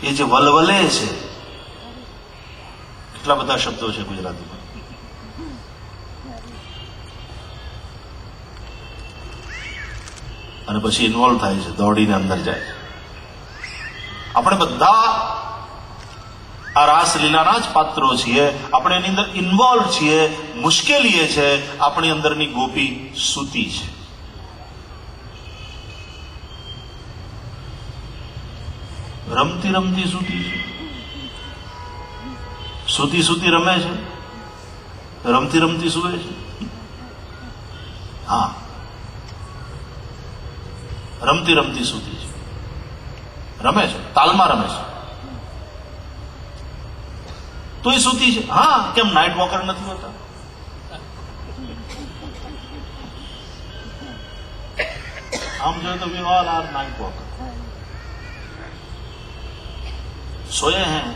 ये जो वलवले છે, કેટલા બધા શબ્દો છે ગુજરાતીમાં. અને પછી ઇન્વોલ્વ થાય છે, દોડીને અંદર જાય છે. આપણે બધા આ રાસલીલાના જ પાત્રો છીએ. આપણે એની અંદર ઇન્વોલ્વ છીએ. મુશ્કેલી એ છે આપણી અંદરની ગોપી સૂતી છે. રમતી રમતી સૂતી છે. સૂતી સૂતી રમે છે, રમતી રમતી સૂવે છે. હા, રમતી રમતી સૂતી છે, રમે છે, તાલમાં રમે છે, તો એ સૂતી છે. હા, કેમ નાઇટ વોકર નથી હોતા? આમ જોઈએ તો we all are night walker. सोए हैं,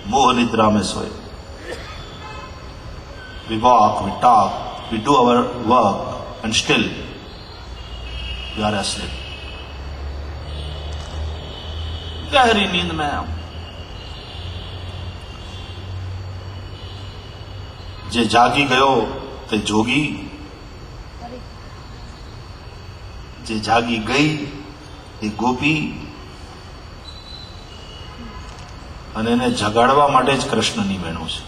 मोह निद्रा में सोए. we walk, we talk, we do our work, and still we are asleep. गहरी नींद में हम जे जागी गयो ते जोगी, जे जागी गई એ ગોપી, અને એને જગાડવા માટે જ કૃષ્ણની વેણું છે.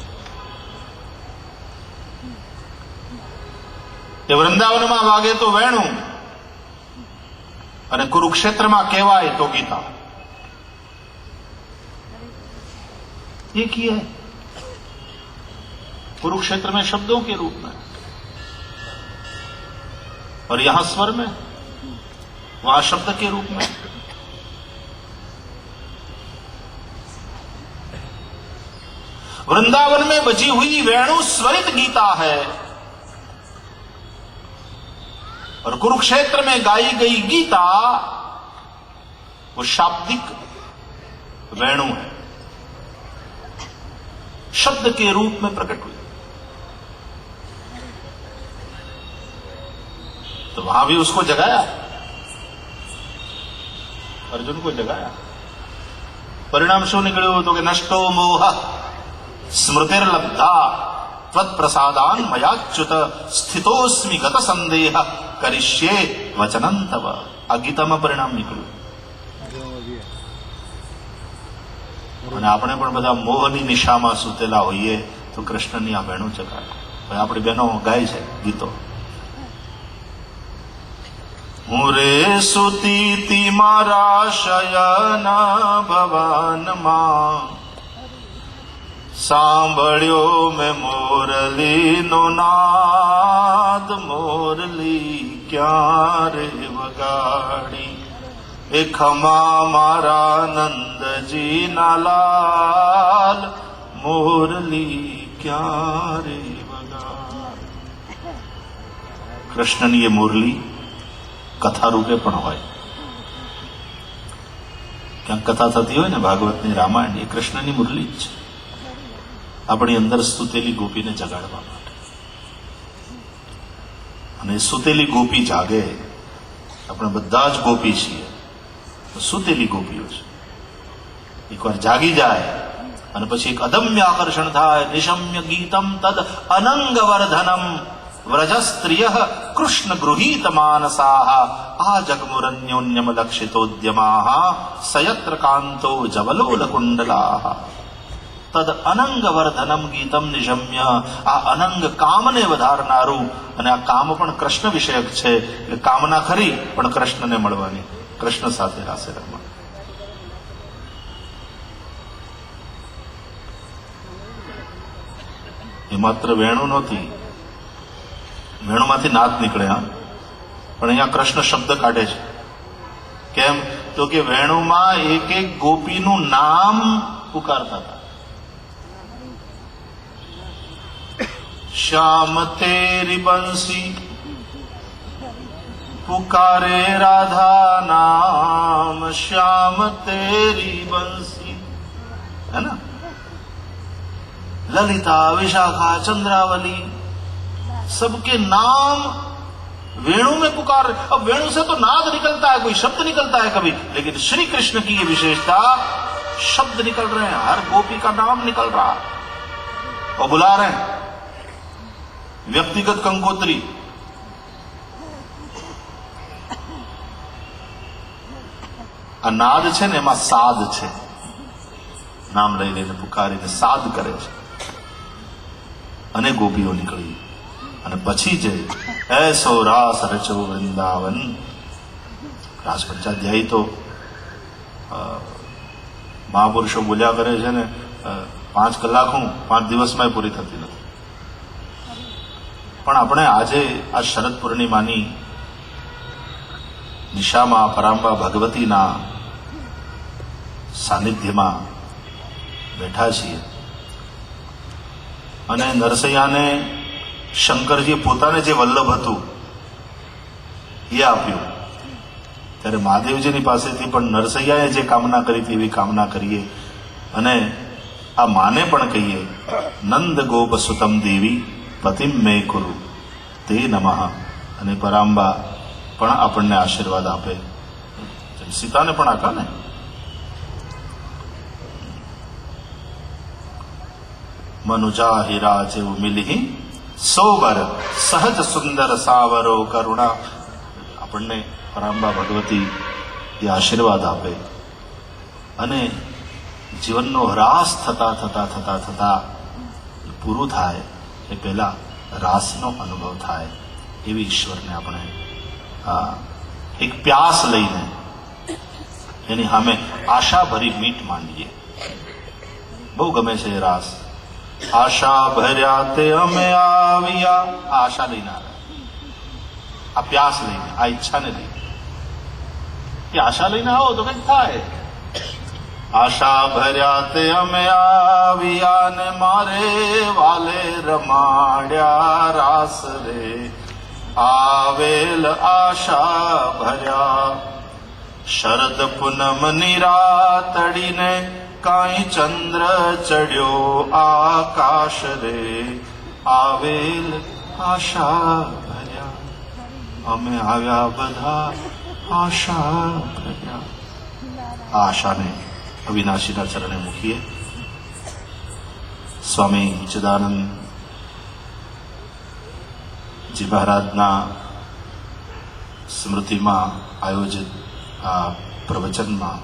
એ વૃંદાવનમાં વાગે તો વેણું, અને કુરુક્ષેત્રમાં કહેવાય તો ગીતા. एक ही है, कुरुक्षेत्र में शब्दों के रूप में और यहां स्वर में, वहां शब्द के रूप में. वृंदावन में बजी हुई वेणु स्वरित गीता है और कुरुक्षेत्र में गाई गई गीता वो शाब्दिक वेणु है, शब्द के रूप में प्रकट हुई. तो वहां भी उसको जगाया, अर्जुन को जगाया. परिणाम शो निकलो तो कि नष्टो मोह स्मृतिर्लब्धा त्वत्प्रसादान् मयाच्युत स्थितोस्मि गत संदेह करिष्ये वचनं तव. आ गीताમાં પરિણામ નીકળ્યું. અને આપણે પણ બધા મોહની નિશામાં સૂતેલા હોઈએ તો કૃષ્ણની આ વેણું ચગાડે. આપણી બહેનો ગાય છે ગીતો. હું રે સુતી મારા શયન ભવનમાં, સાંભળ્યો મેં મોરલીનો નાદ, મોરલી ક્યારે વગાડી એ ખમા મારા નંદજીના લાલ, મોરલી ક્યારે વગાડી. કૃષ્ણની એ મોરલી કથા રૂપે પણ હોય. ક્યાંક કથા થતી હોય ને ભાગવતની, રામાયણ, એ કૃષ્ણની મુરલી જ છે, આપણી અંદર સુતેલી ગોપીને જગાડવા માટે. અને સુતેલી ગોપી જાગે. આપણે બધા જ ગોપી છીએ, સુતેલી ગોપીઓ છે. એકવાર જાગી જાય અને પછી એક અદમ્ય આકર્ષણ થાય. નિશમ્ય ગીતમ તદ અનંગવર્ધનમ વ્રજસ્ત્રિય કૃષ્ણ ગૃહીત માનસાહ આ જગમુરન્યોન્યમ લક્ષિતોદ્યમાહ સયત્ર કાંતો જવલોલ કુંડલાહ. તદ અનંગવર્ધનમ ગીતમ નિશમ્ય. આ અનંગ કામને વધારનારું, અને આ કામ પણ કૃષ્ણ વિષયક છે. એટલે કામના ખરી પણ કૃષ્ણને મળવાની, કૃષ્ણ સાથે રાસે રમવા. એ માત્ર વેણુ નહોતી, વેણુમાંથી નાદ નીકળે. હા, પણ અહીંયા કૃષ્ણ શબ્દ કાઢે છે. કેમ તો કે વેણુમાં એક એક ગોપીનું નામ પુકારતા હતા. શ્યામ તેરી બંસી पुकारे राधा नाम, श्याम तेरी बंसी, है ना. ललिता, विशाखा, चंद्रावली, सबके नाम वेणु में पुकार. अब वेणु से तो नाद निकलता है, कोई शब्द निकलता है कभी, लेकिन श्री कृष्ण की ये विशेषता, शब्द निकल रहे हैं, हर गोपी का नाम निकल रहा है और बुला रहे हैं. व्यक्तिगत कंकोत्री, આ નાદ છે ને એમાં સાદ છે. નામ લઈ લઈને પુકારીને સાદ કરે છે. અને ગોપીઓ નીકળી અને પછી જે એસો રાસ રચો વૃંદાવન. રાસ પંચાધ્યાયી તો મહાપુરુષો બોલ્યા કરે છે ને, 5 કલાક 5 દિવસમાં પૂરી થતી નથી. પણ આપણે આજે આ શરદ પૂર્ણિમાની નિશામાં પરાંબા ભગવતીના સાનિધ્યમાં બેઠા છીએ. અને નરસૈયાને શંકરજીએ પોતાને જે વલ્લભ હતું એ આપ્યું, ત્યારે મહાદેવજીની પાસેથી પણ નરસૈયાએ જે કામના કરી હતી એવી કામના કરીએ. અને આ માને પણ કહીએ, નંદ ગોપ સુતમ દેવી પતિમ મે કુરુ તે નમઃ. અને પરાંબા પણ આપણને આશીર્વાદ આપે. સીતાને પણ આપ્યા ને. મનુજા હીરા જેવું મિલી સોબર સહજ સુંદર સાવરો કરુણા. આપણને પરાંબા ભગવતી એ આશીર્વાદ આપે અને જીવનનો હ્રાસ થતા થતા થતા થતા પૂરું થાય એ પહેલા રાસનો અનુભવ થાય એવી ઈશ્વરને આપણે એક પ્યાસ લઈને એની સામે આશાભરી મીટ માંડીએ. બહુ ગમે છે એ રાસ. આશા ભર્યા તે અમે આવ્યા. આ આશા લઈને આવે, આ પ્યાસ લઈને, આ ઈચ્છાને લઈને. એ આશા લઈને આવો તો કંઈક થાય. આશા ભર્યા તે અમે આવ્યા ને મારે વાલે રમાડ્યા રાસ રે. આવેલ આશા ભર્યા શરદ પૂનમ નિરાતડીને કાંઈ ચંદ્ર ચડ્યો આકાશ રે. આવેલ આશા ભર્યા અમે આવ્યા બધા આશા ભર્યા. આ આશાને અવિનાશીના ચરણે મૂકીએ. સ્વામી ચિદાનંદજી મહારાજના સ્મૃતિમાં આયોજિત આ પ્રવચનમાં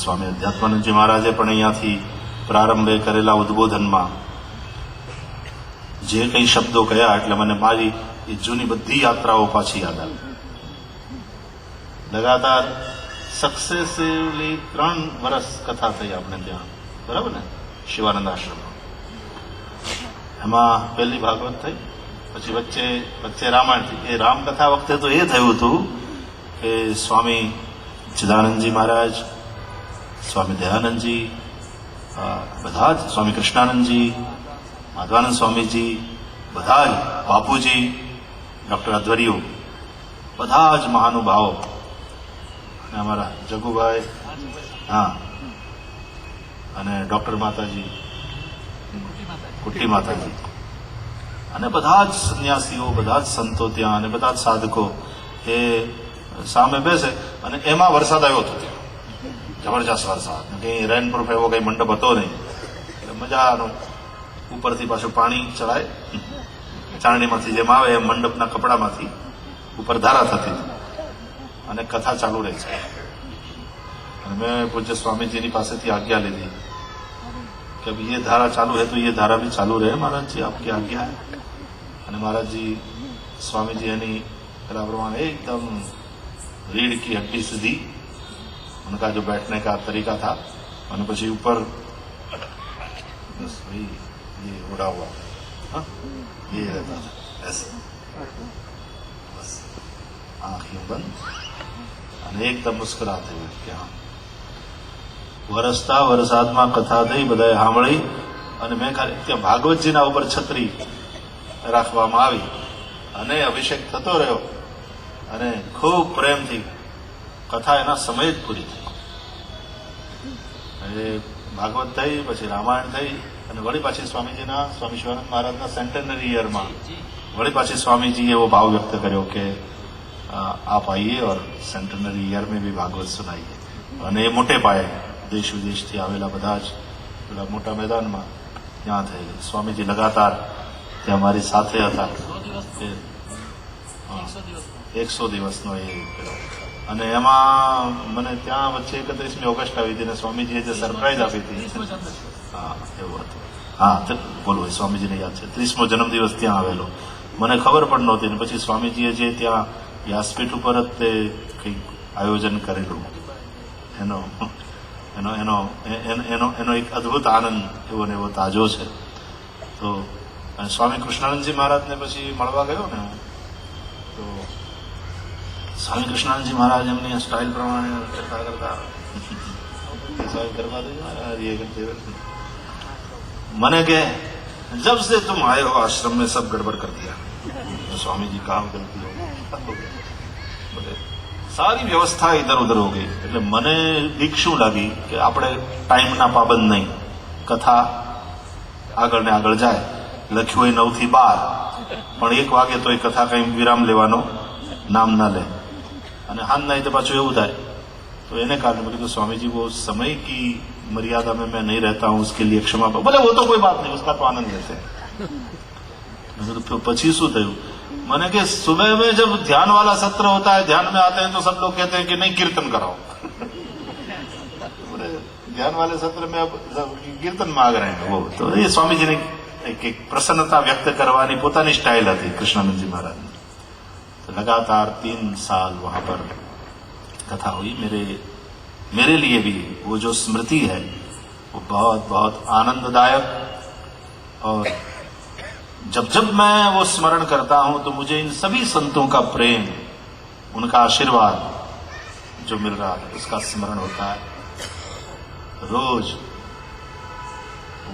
સ્વામી અધ્યાત્માનંદજી મહારાજે પણ અહીંયાથી પ્રારંભે કરેલા ઉદ્બોધનમાં જે કંઈ શબ્દો કહ્યા એટલે મને મારી એ જૂની બધી યાત્રાઓ પાછી યાદ આવી. લગાતાર સક્સેસિવલી 3 વર્ષ કથા થઈ આપણે ત્યાં, બરાબર ને, શિવાનંદ આશ્રમમાં. એમાં પહેલી ભાગવત થઈ, પછી વચ્ચે રામાયણ થઈ. એ રામકથા વખતે તો એ થયું હતું કે સ્વામી ચિદાનંદજી મહારાજ, સ્વામી દયાનંદજી, બધા જ સ્વામી કૃષ્ણાનંદજી, માધવાનંદ સ્વામીજી, બધા જ બાપુજી, ડૉક્ટર અધ્વરીઓ, બધા જ મહાનુભાવો અને અમારા જગુભાઈ, હા, અને ડૉક્ટર માતાજી, કુટ્ટી માતાજી, અને બધા જ સંન્યાસીઓ, બધા જ સંતો ત્યાં અને બધા જ સાધકો એ સામે બેસે. અને એમાં વરસાદ આવ્યો હતો ત્યાં, જબરજસ્ત વરસાદ. કંઈ રેનપ્રૂફ એવો કંઈ મંડપ હતો નહીં, એટલે મજાનું ઉપરથી પાછું પાણી ચડાય, ચારણીમાંથી જેમ આવે એમ મંડપના કપડામાંથી ઉપર ધારા થતી અને કથા ચાલુ રહી છે. અને મેં પૂજ્ય સ્વામીજીની પાસેથી આજ્ઞા લીધી कि अब ये धारा चालू है तो ये धारा भी चालू रहे महाराज जी, आपकी आज्ञा है. અને महाराज जी स्वामी जी यानी प्रमाण एकदम रीढ़ की हड्डी सीधी, उनका जो बैठने का तरीका था. અને પછી ઉપર बस वही ये उड़ा हुआ, हाँ, ये रहता था ऐसे, बस आंखें बंद અને એકદમ મુસ્કરાતે हुए કે હા. વરસતા વરસાદમાં કથા થઈ, બધાએ સાંભળી. અને મેં ખાલી ત્યાં ભાગવતજીના ઉપર છત્રી રાખવામાં આવી અને અભિષેક થતો રહ્યો અને ખૂબ પ્રેમથી કથા એના સમય જ પૂરી થઈ. એ ભાગવત થઈ, પછી રામાયણ થઈ, અને વળી પાછી સ્વામીજીના, સ્વામી શિવાનંદ મહારાજના સેન્ટેનરી યરમાં વળી પાછી સ્વામીજીએ એવો ભાવ વ્યક્ત કર્યો કે आप आइए और सेंटेनरी ईयर में भी भागवत सुनाइए. અને એ મોટે પાયે દેશ વિદેશથી આવેલા બધા જ પેલા મોટા મેદાનમાં ત્યાં થઈ. સ્વામીજી લગાતાર ત્યાં મારી સાથે હતા. 100 દિવસનો એ પેલો. અને એમાં મને ત્યાં વચ્ચે 31મી ઓગસ્ટ આવી હતી અને સ્વામીજીએ જે સરપ્રાઈઝ આપી હતી, હા એવું હતું. હા બોલો, સ્વામીજીને યાદ છે. 30મો જન્મદિવસ ત્યાં આવેલો, મને ખબર પણ નહોતી. ને પછી સ્વામીજીએ જે ત્યાં વ્યાસપીઠ ઉપર જ તે કંઈક આયોજન કરેલું, એનો એનો એનો એનો એનો એક અદભુત આનંદ એવો ને એવો તાજો છે. તો સ્વામી કૃષ્ણાનંદજી મહારાજને પછી મળવા ગયો ને હું, તો સ્વામી કૃષ્ણાનંદજી મહારાજ એમની સ્ટાઇલ પ્રમાણે કરતા કરતા કરવા દે મને કે जब से तुम आए हो आश्रम में सब गड़बड़ कर दिया. स्वामी जी काम करती हो, સારી વ્યવસ્થા ઇધર ઉધર હો ગઈ. એટલે મને બીક શું લાગી કે આપણે ટાઈમના પાબંદ નહીં, કથા આગળ ને આગળ જાય. લખ્યું હોય 9 થી 12, પણ 1 વાગે તો એ કથા કઈ વિરામ લેવાનો નામ ના લે. અને હાન નહીં તો પાછું એવું થાય. तो इन्हें कारण बोले तो स्वामी जी वो समय की मर्यादा में मैं नहीं रहता हूं, उसके लिए क्षमा पाओ. बोले वो तो कोई बात नहीं, उसका तो आनंद लेते हैं. तो પછી શું થયું મને કે सुबह में जब ध्यान वाला सत्र होता है, ध्यान में आते हैं तो सब लोग कहते हैं कि नहीं कीर्तन कराओ. बोले ध्यान वाले सत्र में अब कीर्तन मांग रहे हैं वो. तो ये स्वामी जी ने एक प्रसन्नता व्यक्त करवानी પોતાની સ્ટાઇલ હતી કૃષ્ણાનંદજી महाराज. तो लगातार 3 साल वहां पर कथा हुई. मेरे लिए भी वो जो स्मृति है वो बहुत बहुत आनंददायक. और जब जब मैं वो स्मरण करता हूं तो मुझे इन सभी संतों का प्रेम, उनका आशीर्वाद जो मिल रहा है उसका स्मरण होता है. रोज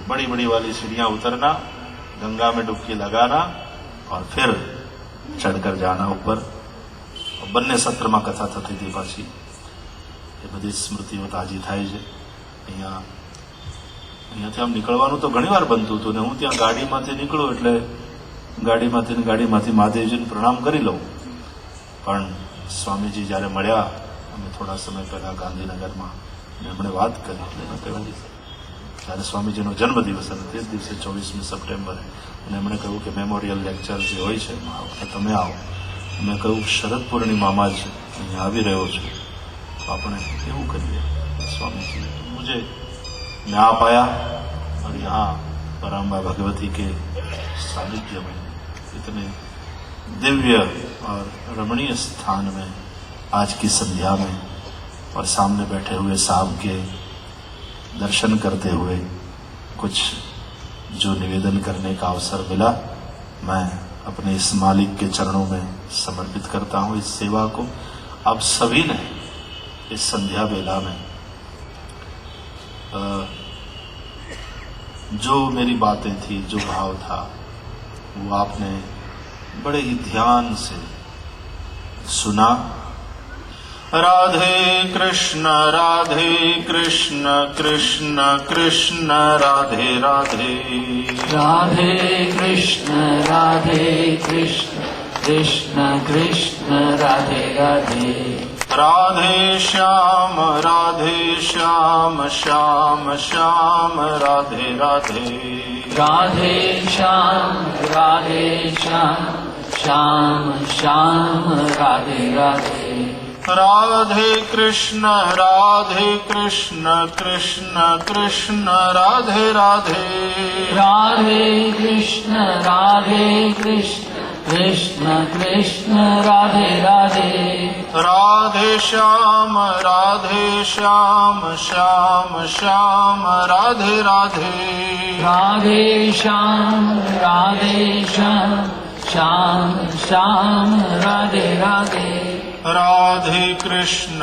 बड़ी बड़ी वाली सीढ़ियां उतरना, गंगा में डुबकी लगाना और फिर चढ़कर जाना ऊपर. બંને સત્રમાં કથા થતી હતી. પાછી એ બધી સ્મૃતિઓ તાજી થાય છે. અહીંયાથી આમ નીકળવાનું તો ઘણીવાર બનતું હતું ને હું ત્યાં ગાડીમાંથી નીકળું એટલે ગાડીમાંથી મહાદેવજીને પ્રણામ કરી લઉં. પણ સ્વામીજી જ્યારે મળ્યા, અમે થોડા સમય પહેલા ગાંધીનગરમાં, એમણે વાત કરી એટલે એમણે કહ્યું ત્યારે સ્વામીજીનો જન્મદિવસ અને તે જ દિવસે 24મી સપ્ટેમ્બરે, અને એમણે કહ્યું કે મેમોરિયલ લેક્ચર જે હોય છે એમાં તમે આવો. मैं कहूँ शरद पूर्णिमा જ અહીંયા આવી રહ્યો છું, તો આપણે એવું કરીએ. स्वामी जी मुझे मैं आ पाया और यहाँ पराम्बा भगवती के सानिध्य में इतने दिव्य और रमणीय स्थान में आज की संध्या में और सामने बैठे हुए साहब के दर्शन करते हुए कुछ जो निवेदन करने का अवसर मिला, मैं अपने इस मालिक के चरणों में समर्पित करता हूं इस सेवा को. आप सभी ने इस संध्या बेला में जो मेरी बातें थी, जो भाव था, वो आपने बड़े ही ध्यान से सुना. राधे कृष्ण कृष्ण कृष्ण राधे राधे. राधे कृष्ण कृष्ण कृष्ण राधे राधे. राधे श्याम श्याम श्याम राधे राधे. राधे श्याम श्याम श्याम राधे राधे. राधे कृष्ण कृष्ण कृष्ण राधे राधे. राधे कृष्ण कृष्ण कृष्ण राधे राधे. राधे श्याम श्याम श्याम राधे राधे. राधे श्याम श्याम श्याम राधे राधे. राधे कृष्ण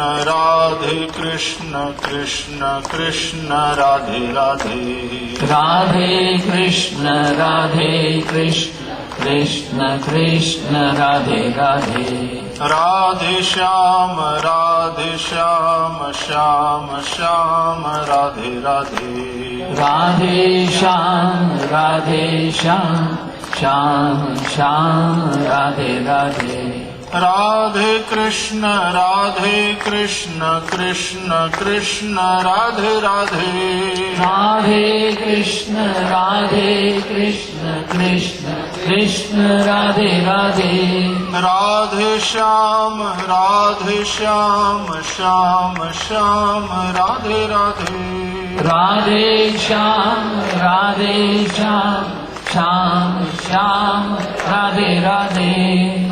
कृष्ण कृष्ण राधे राधे. राधे कृष्ण कृष्ण कृष्ण राधे राधे. राधे श्याम श्याम श्याम राधे राधे. राधे श्याम श्याम श्याम राधे राधे. राधे कृष्ण कृष्ण कृष्ण राधे राधे. राधे कृष्ण कृष्ण कृष्ण राधे राधे. राधे श्याम श्याम श्याम राधे राधे. राधे श्याम श्याम श्याम राधे राधे.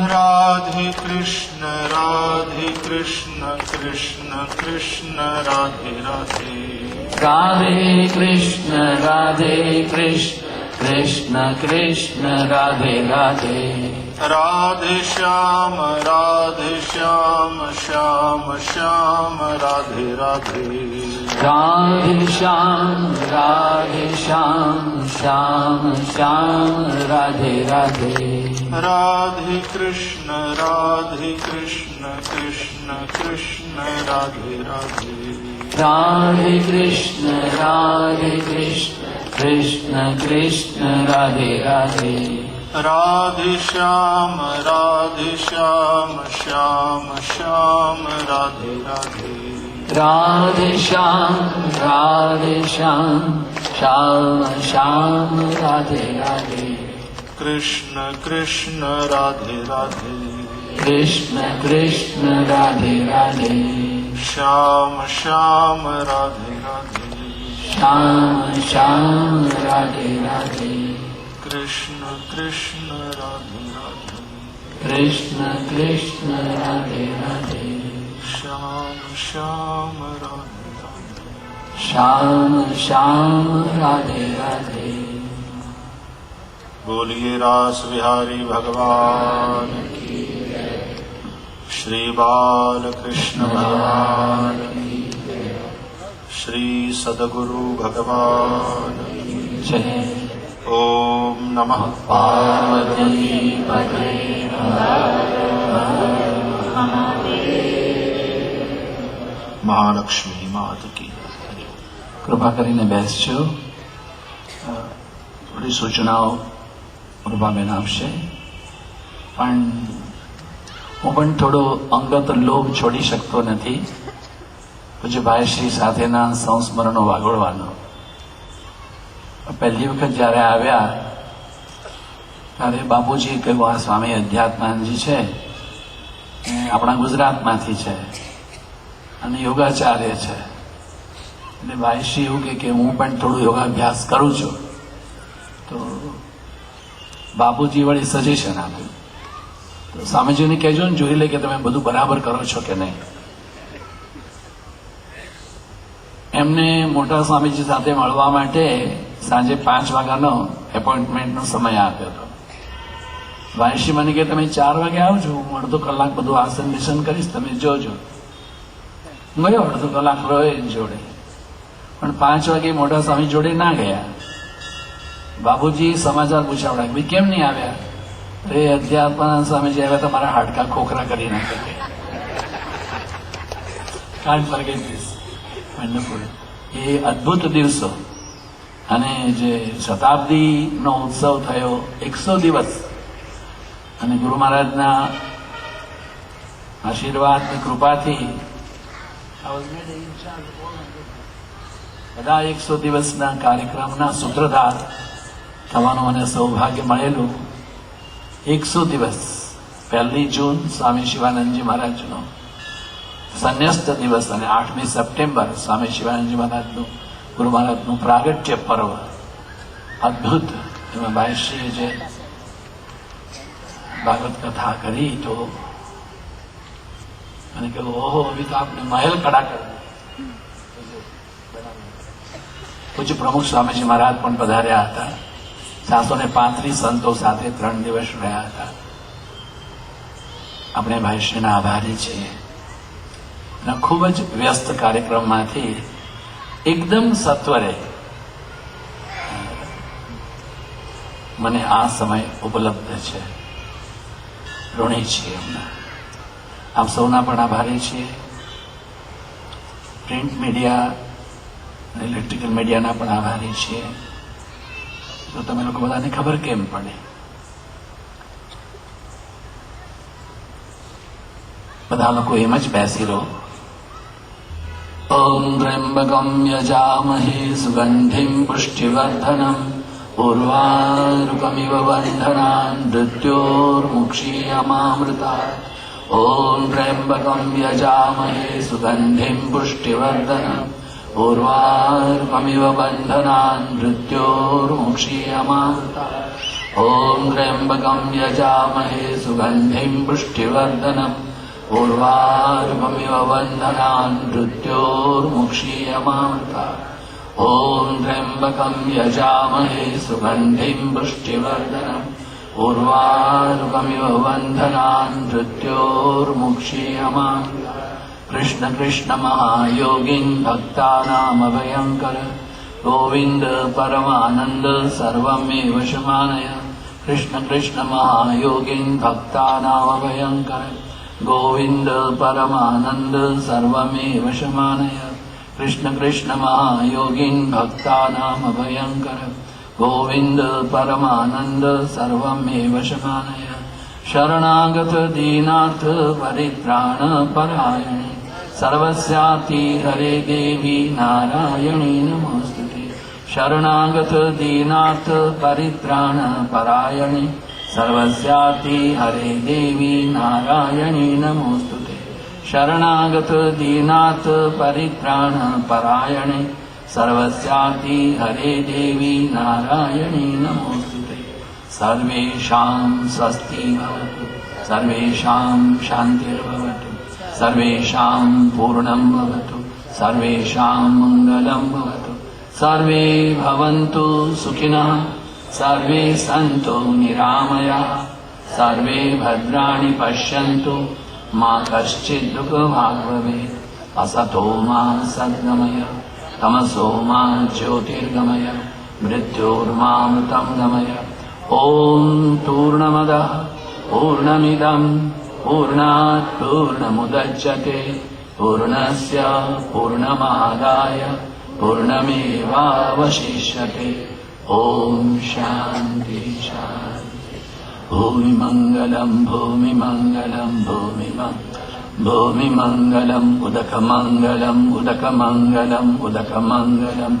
राधे कृष्ण कृष्ण कृष्ण राधे राधे. राधे कृष्ण कृष्ण कृष्ण राधे राधे. राधे श्याम श्याम श्याम राधे राधे. राधे श्याम श्याम श्याम राधे राधे. राधे कृष्ण कृष्ण कृष्ण राधे राधे. राधे कृष्ण કૃષ્ણ કૃષ્ણ રાધે રાધે. રાધે શ્યામ શ્યામ શ્યામ રાધે રાધે. રાધે શ્યામ શ્યામ શ્યામ રાધે રાધે. કૃષ્ણ કૃષ્ણ રાધે રાધે. કૃષ્ણ કૃષ્ણ રાધે રાધે. શ્યામ શ્યામ રાધે રાધે. શ્યામ શ્યામ રાધે રાધે. કૃષ્ણ કૃષ્ણ રાધે રાધે. કૃષ્ણ કૃષ્ણ રાધે રાધે. શ્યામ શ્યામ રાધે રાધે. શ્યામ શ્યામ રાધે રાધે. बोलिए रास बिहारी भगवान की, श्री बाल कृष्ण भगवान की, श्री सदगुरु भगवान की जय. ओम नमः पार्वती पते महालक्ष्मी मात की. કૃપા કરીને બેસજો. થોડી સૂચનાઓ કૃપાબેન આપશે, પણ હું પણ થોડો અંગત લોભ છોડી શકતો નથી પછી ભાઈશ્રી સાથેના સંસ્મરણો વાગોળવાનો. પહેલી વખત જ્યારે આવ્યા ત્યારે બાપુજીએ કહ્યું આ સ્વામી અધ્યાત્માનંદજી છે, એ આપણા ગુજરાતમાંથી છે અને યોગાચાર્ય છે. એટલે ભાઈશ્રી એવું કે હું પણ થોડું યોગાભ્યાસ કરું છું. તો બાપુજી વળી સજેશન આપ્યું, તો સ્વામીજીને કહેજો ને, જોઈ લે કે તમે બધું બરાબર કરો છો કે નહીં. એમને મોટા સ્વામીજી સાથે મળવા માટે સાંજે 5 વાગ્યાનો એપોઇન્ટમેન્ટનો સમય આપ્યો હતો. ભાઈશ્રી મને કે તમે 4 વાગે આવજો, હું અડધો કલાક બધું આસન નિશન કરીશ, તમે જોજો. ગયો અડધો કલાક રહ્યો એ જોડે, પણ 5 વાગે મોટા સ્વામી જોડે ના ગયા. બાબુજી સમાચાર પૂછાવડા, ભાઈ કેમ નહીં આવ્યા? એ અધ્યાત્માનંદ સ્વામીજી આવ્યા, તમારા હાડકા ખોખરા કરી નાખે. કાંડ પર ગઈ એ અદભુત દિવસો, અને જે શતાબ્દીનો ઉત્સવ થયો 100 દિવસ, અને ગુરુ મહારાજના આશીર્વાદની કૃપાથી બધા 100 દિવસના કાર્યક્રમના સૂત્રધાર થવાનું મને સૌભાગ્ય મળેલું. 100 દિવસ 1 જૂન સ્વામી શિવાનંદજી મહારાજનો સંન્યસ્ત દિવસ, અને 8મી સપ્ટેમ્બર સ્વામી શિવાનંદજી મહારાજનું ગુરુ મહારાજનું પ્રાગટ્ય પર્વ. અદભુત. એમાં ભાઈશ્રીએ જે ભાગવત કથા કરી તો મને કહ્યું, ઓહો, અભી તો આપને મહેલ ખડા કર. પૂજ્ય પ્રમુખ સ્વામીજી મહારાજ પણ પધાર્યા હતા. 735 સંતો સાથે 3 દિવસ રહ્યા હતા. આપણે ભાઈશ્રીના આભારી છીએ. ખૂબ જ વ્યસ્ત કાર્યક્રમમાંથી એકદમ સત્વરે મને આ સમય ઉપલબ્ધ છે. ઋણી છીએ એમના. આપ સૌના પણ આભારી છીએ. પ્રિન્ટ મીડિયા અને ઇલેક્ટ્રિકલ મીડિયાના પણ આભારી છીએ. તો તમે લોકો બધાને ખબર કેમ પડે? બધા લોકો એમ જ બેસી રહો. ઓમ ત્ર્યંબકમ યજામહે સુગંધિમ પુષ્ટિવર્ધનમ ઉર્વારુકમિવ બંધનાન મૃત્યોર્મુક્ષીયમામૃતાत्. ઓમ ત્ર્યંબકમ યજામહે સુગંધિમ પુષ્ટિવર્ધનમ ઉર્વારુકમિવ બંધનાન મૃત્યોર્મુક્ષીયમામૃતાत्. ઓમ ત્ર્યંબકમ યજામહે સુગંધિમ પુષ્ટિવર્ધનમ ઉર્વારુકમિવ બંધનાન મૃત્યોર્મુક્ષીયમામૃતાत्. ઓમ ત્ર્યંબકમ યજામહે સુગંધિમ પુષ્ટિવર્ધનમ ઉર્વારુકમિવ બંધનાન મૃત્યોર્મુક્ષીયમામૃતાत्. કૃષ્ણ કૃષ્ણ મહાયોગીન ભક્તાનામ અભયંકર ગોવિંદ પરમાનંદ સર્વમેવ શમાનય. કૃષ્ણ કૃષ્ણ મહાયોગીન ભક્તાનામ અભયંકર ગોવિંદ પરમાનંદ સર્વમેવ શમાનય. कृष्ण कृष्ण महायोगिन् भक्तानां अभयंकर गोविंद परमानंद सर्वमेव शमानय शरणागत दीनार्थ परित्राण परायणे सर्वस्याति हरे देवी नारायणी नमोस्तुते शरणागत दीनार्थ परित्राण परायणे सर्वस्याति हरे देवी नारायणी नमोस्तुते शरणागत दीनार्थ परित्राण परायणे सर्वस्याति हरे देवी नारायणी नमोस्तुते सर्वेषां स्वस्ति भवतु सर्वेषां शान्तिर्भवतु सर्वेषां पूर्णं भवतु सर्वेषां मङ्गलं भवतु सर्वे भवन्तु सुखिनः सर्वे सन्तु निरामयाः सर्वे भद्राणि पश्यन्तु मा कश्चित् दुःखभाग् भवेत् असतो मा सद्गमय तमसो मा ज्योतिर्गमय मृत्योर्मामृतं गमय ॐ पूर्णमदः पूर्णमिदं पूर्णात् पूर्णमुदच्यते पूर्णस्य पूर्णमादाय पूर्णमेवावशिष्यते ॐ शान्ति शान्ति भूमिमङ्गलं भूमिमङ्गलं भूमिमङ्गलम् उदकमङ्गलम् उदकमङ्गलम् उदकमङ्गलम्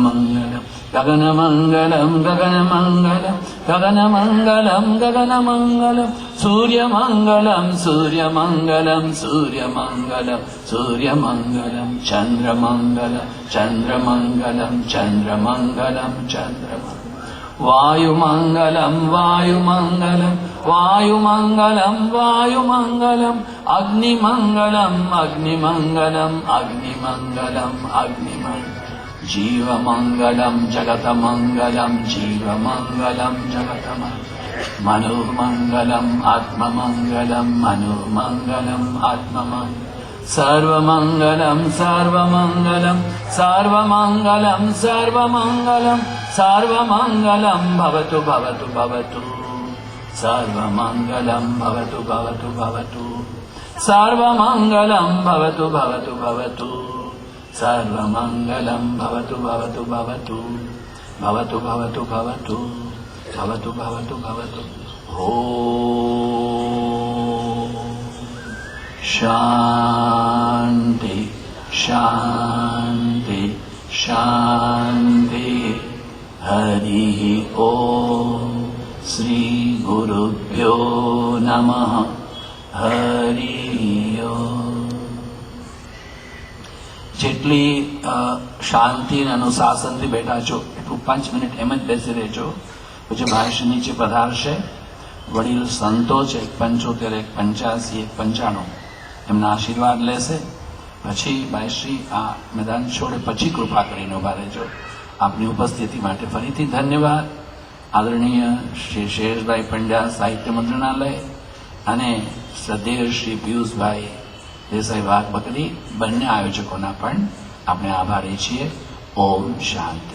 मङ्गलम् गगनमङ्गलं गगनमङ्गलं गगनमङ्गलं गगनमङ्गलं सूर्यमङ्गलं सूर्यमङ्गलं सूर्यमङ्गलं सूर्यमङ्गलं चन्द्रमङ्गलं चन्द्रमङ्गलं चन्द्रमङ्गलं चन्द्रमङ्गलं वायुमङ्गलं वायुमङ्गलं वायुमङ्गलं वायुमङ्गलं अग्निमङ्गलं अग्निमङ्गलं अग्निमङ्गलं अग्निमङ्गलं जीवमङ्गलं जगतमङ्गलं जीवमङ्गलं जगतमङ्गलं मनोमङ्गलं आत्ममङ्गलं मनोमङ्गलं आत्ममङ्गलं सर्वमङ्गलं सर्वमङ्गलं सर्वमङ्गलं सर्वमङ्गलं सर्वमङ्गलं भवतु भवतु भवतु सर्वमङ्गलं भवतु भवतु भवतु सर्वमङ्गलं भवतु भवतु भवतु सर्वमङ्गलं भवतु भवतु भवतु भवतु भवतु भवतु भवतु भवतु भवतु ॐ शान्ति शान्ति शान्ति हरिः ॐ श्रीगुरुभ्यो नमः हरिः ॐ જેટલી શાંતિ અને અનુશાસનથી બેઠા છો એટલું 5 મિનિટ એમ જ બેસી રહેજો. પછી મહારાજ નીચે પધારશે. વડીલ સંતો છે 75, 85, 95 એમના આશીર્વાદ લેશે. પછી ભાઈશ્રી આ મેદાન છોડે પછી કૃપા કરીને ઉભા રહેજો. આપની ઉપસ્થિતિ માટે ફરીથી ધન્યવાદ. આદરણીય શ્રી શેષભાઈ પંડ્યા સાહિત્ય મંત્રણાલય અને શ્રદ્ધેય શ્રી પિયુષભાઈ દેસાઈ વાઘ બકરી બંને આયોજકોના પણ આપણે આભારી છીએ. ઓમ શાંતિ.